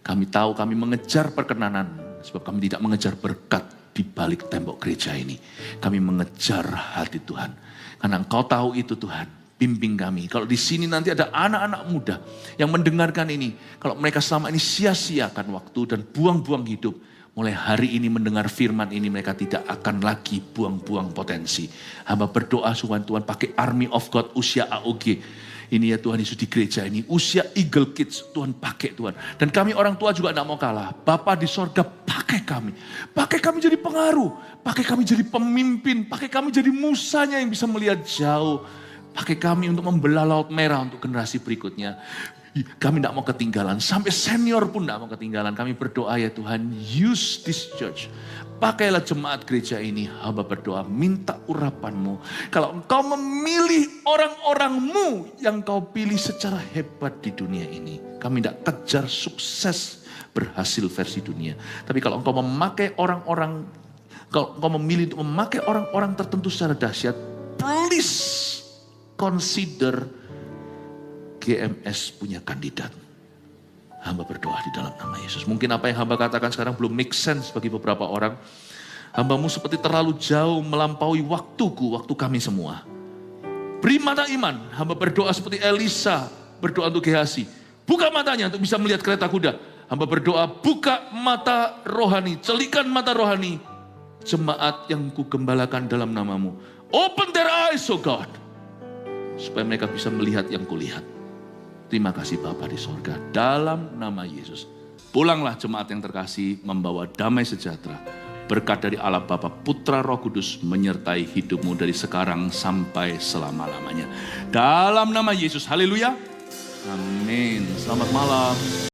Kami tahu kami mengejar perkenanan. Sebab kami tidak mengejar berkat di balik tembok gereja ini. Kami mengejar hati Tuhan. Karena Engkau tahu itu Tuhan. Bimbing kami. Kalau di sini nanti ada anak-anak muda yang mendengarkan ini. Kalau mereka selama ini sia-siakan waktu dan buang-buang hidup. Mulai hari ini mendengar firman ini mereka tidak akan lagi buang-buang potensi. Hamba berdoa Tuhan pakai Army of God usia AOG. Ini ya Tuhan Yesus di gereja ini. Usia Eagle Kids Tuhan pakai Tuhan. Dan kami orang tua juga tidak mau kalah. Bapa di sorga pakai kami. Pakai kami jadi pengaruh. Pakai kami jadi pemimpin. Pakai kami jadi musanya yang bisa melihat jauh. Pakai kami untuk membelah laut merah untuk generasi berikutnya. Kami tidak mau ketinggalan. Sampai senior pun tidak mau ketinggalan. Kami berdoa ya Tuhan, use this church. Pakailah jemaat gereja ini. Hamba berdoa, minta urapan-Mu. Kalau Engkau memilih orang-orang-Mu yang Kau pilih secara hebat di dunia ini. Kami tidak kejar sukses berhasil versi dunia. Tapi kalau Engkau memakai orang-orang, kalau Engkau memilih untuk memakai orang-orang tertentu secara dahsyat, please consider GMS punya kandidat. Hamba berdoa di dalam nama Yesus. Mungkin apa yang hamba katakan sekarang belum make sense bagi beberapa orang. Hamba-Mu seperti terlalu jauh melampaui waktuku, waktu kami semua. Beri mata iman. Hamba berdoa seperti Elisa berdoa untuk Gehazi. Buka matanya untuk bisa melihat kereta kuda. Hamba berdoa buka mata rohani, celikan mata rohani jemaat yang kugembalakan dalam nama-Mu. Open their eyes, oh God. Supaya mereka bisa melihat yang kulihat. Terima kasih Bapa di sorga. Dalam nama Yesus. Pulanglah jemaat yang terkasih membawa damai sejahtera. Berkat dari Allah Bapa, Putra, Roh Kudus menyertai hidupmu dari sekarang sampai selama-lamanya. Dalam nama Yesus. Haleluya. Amin. Selamat malam.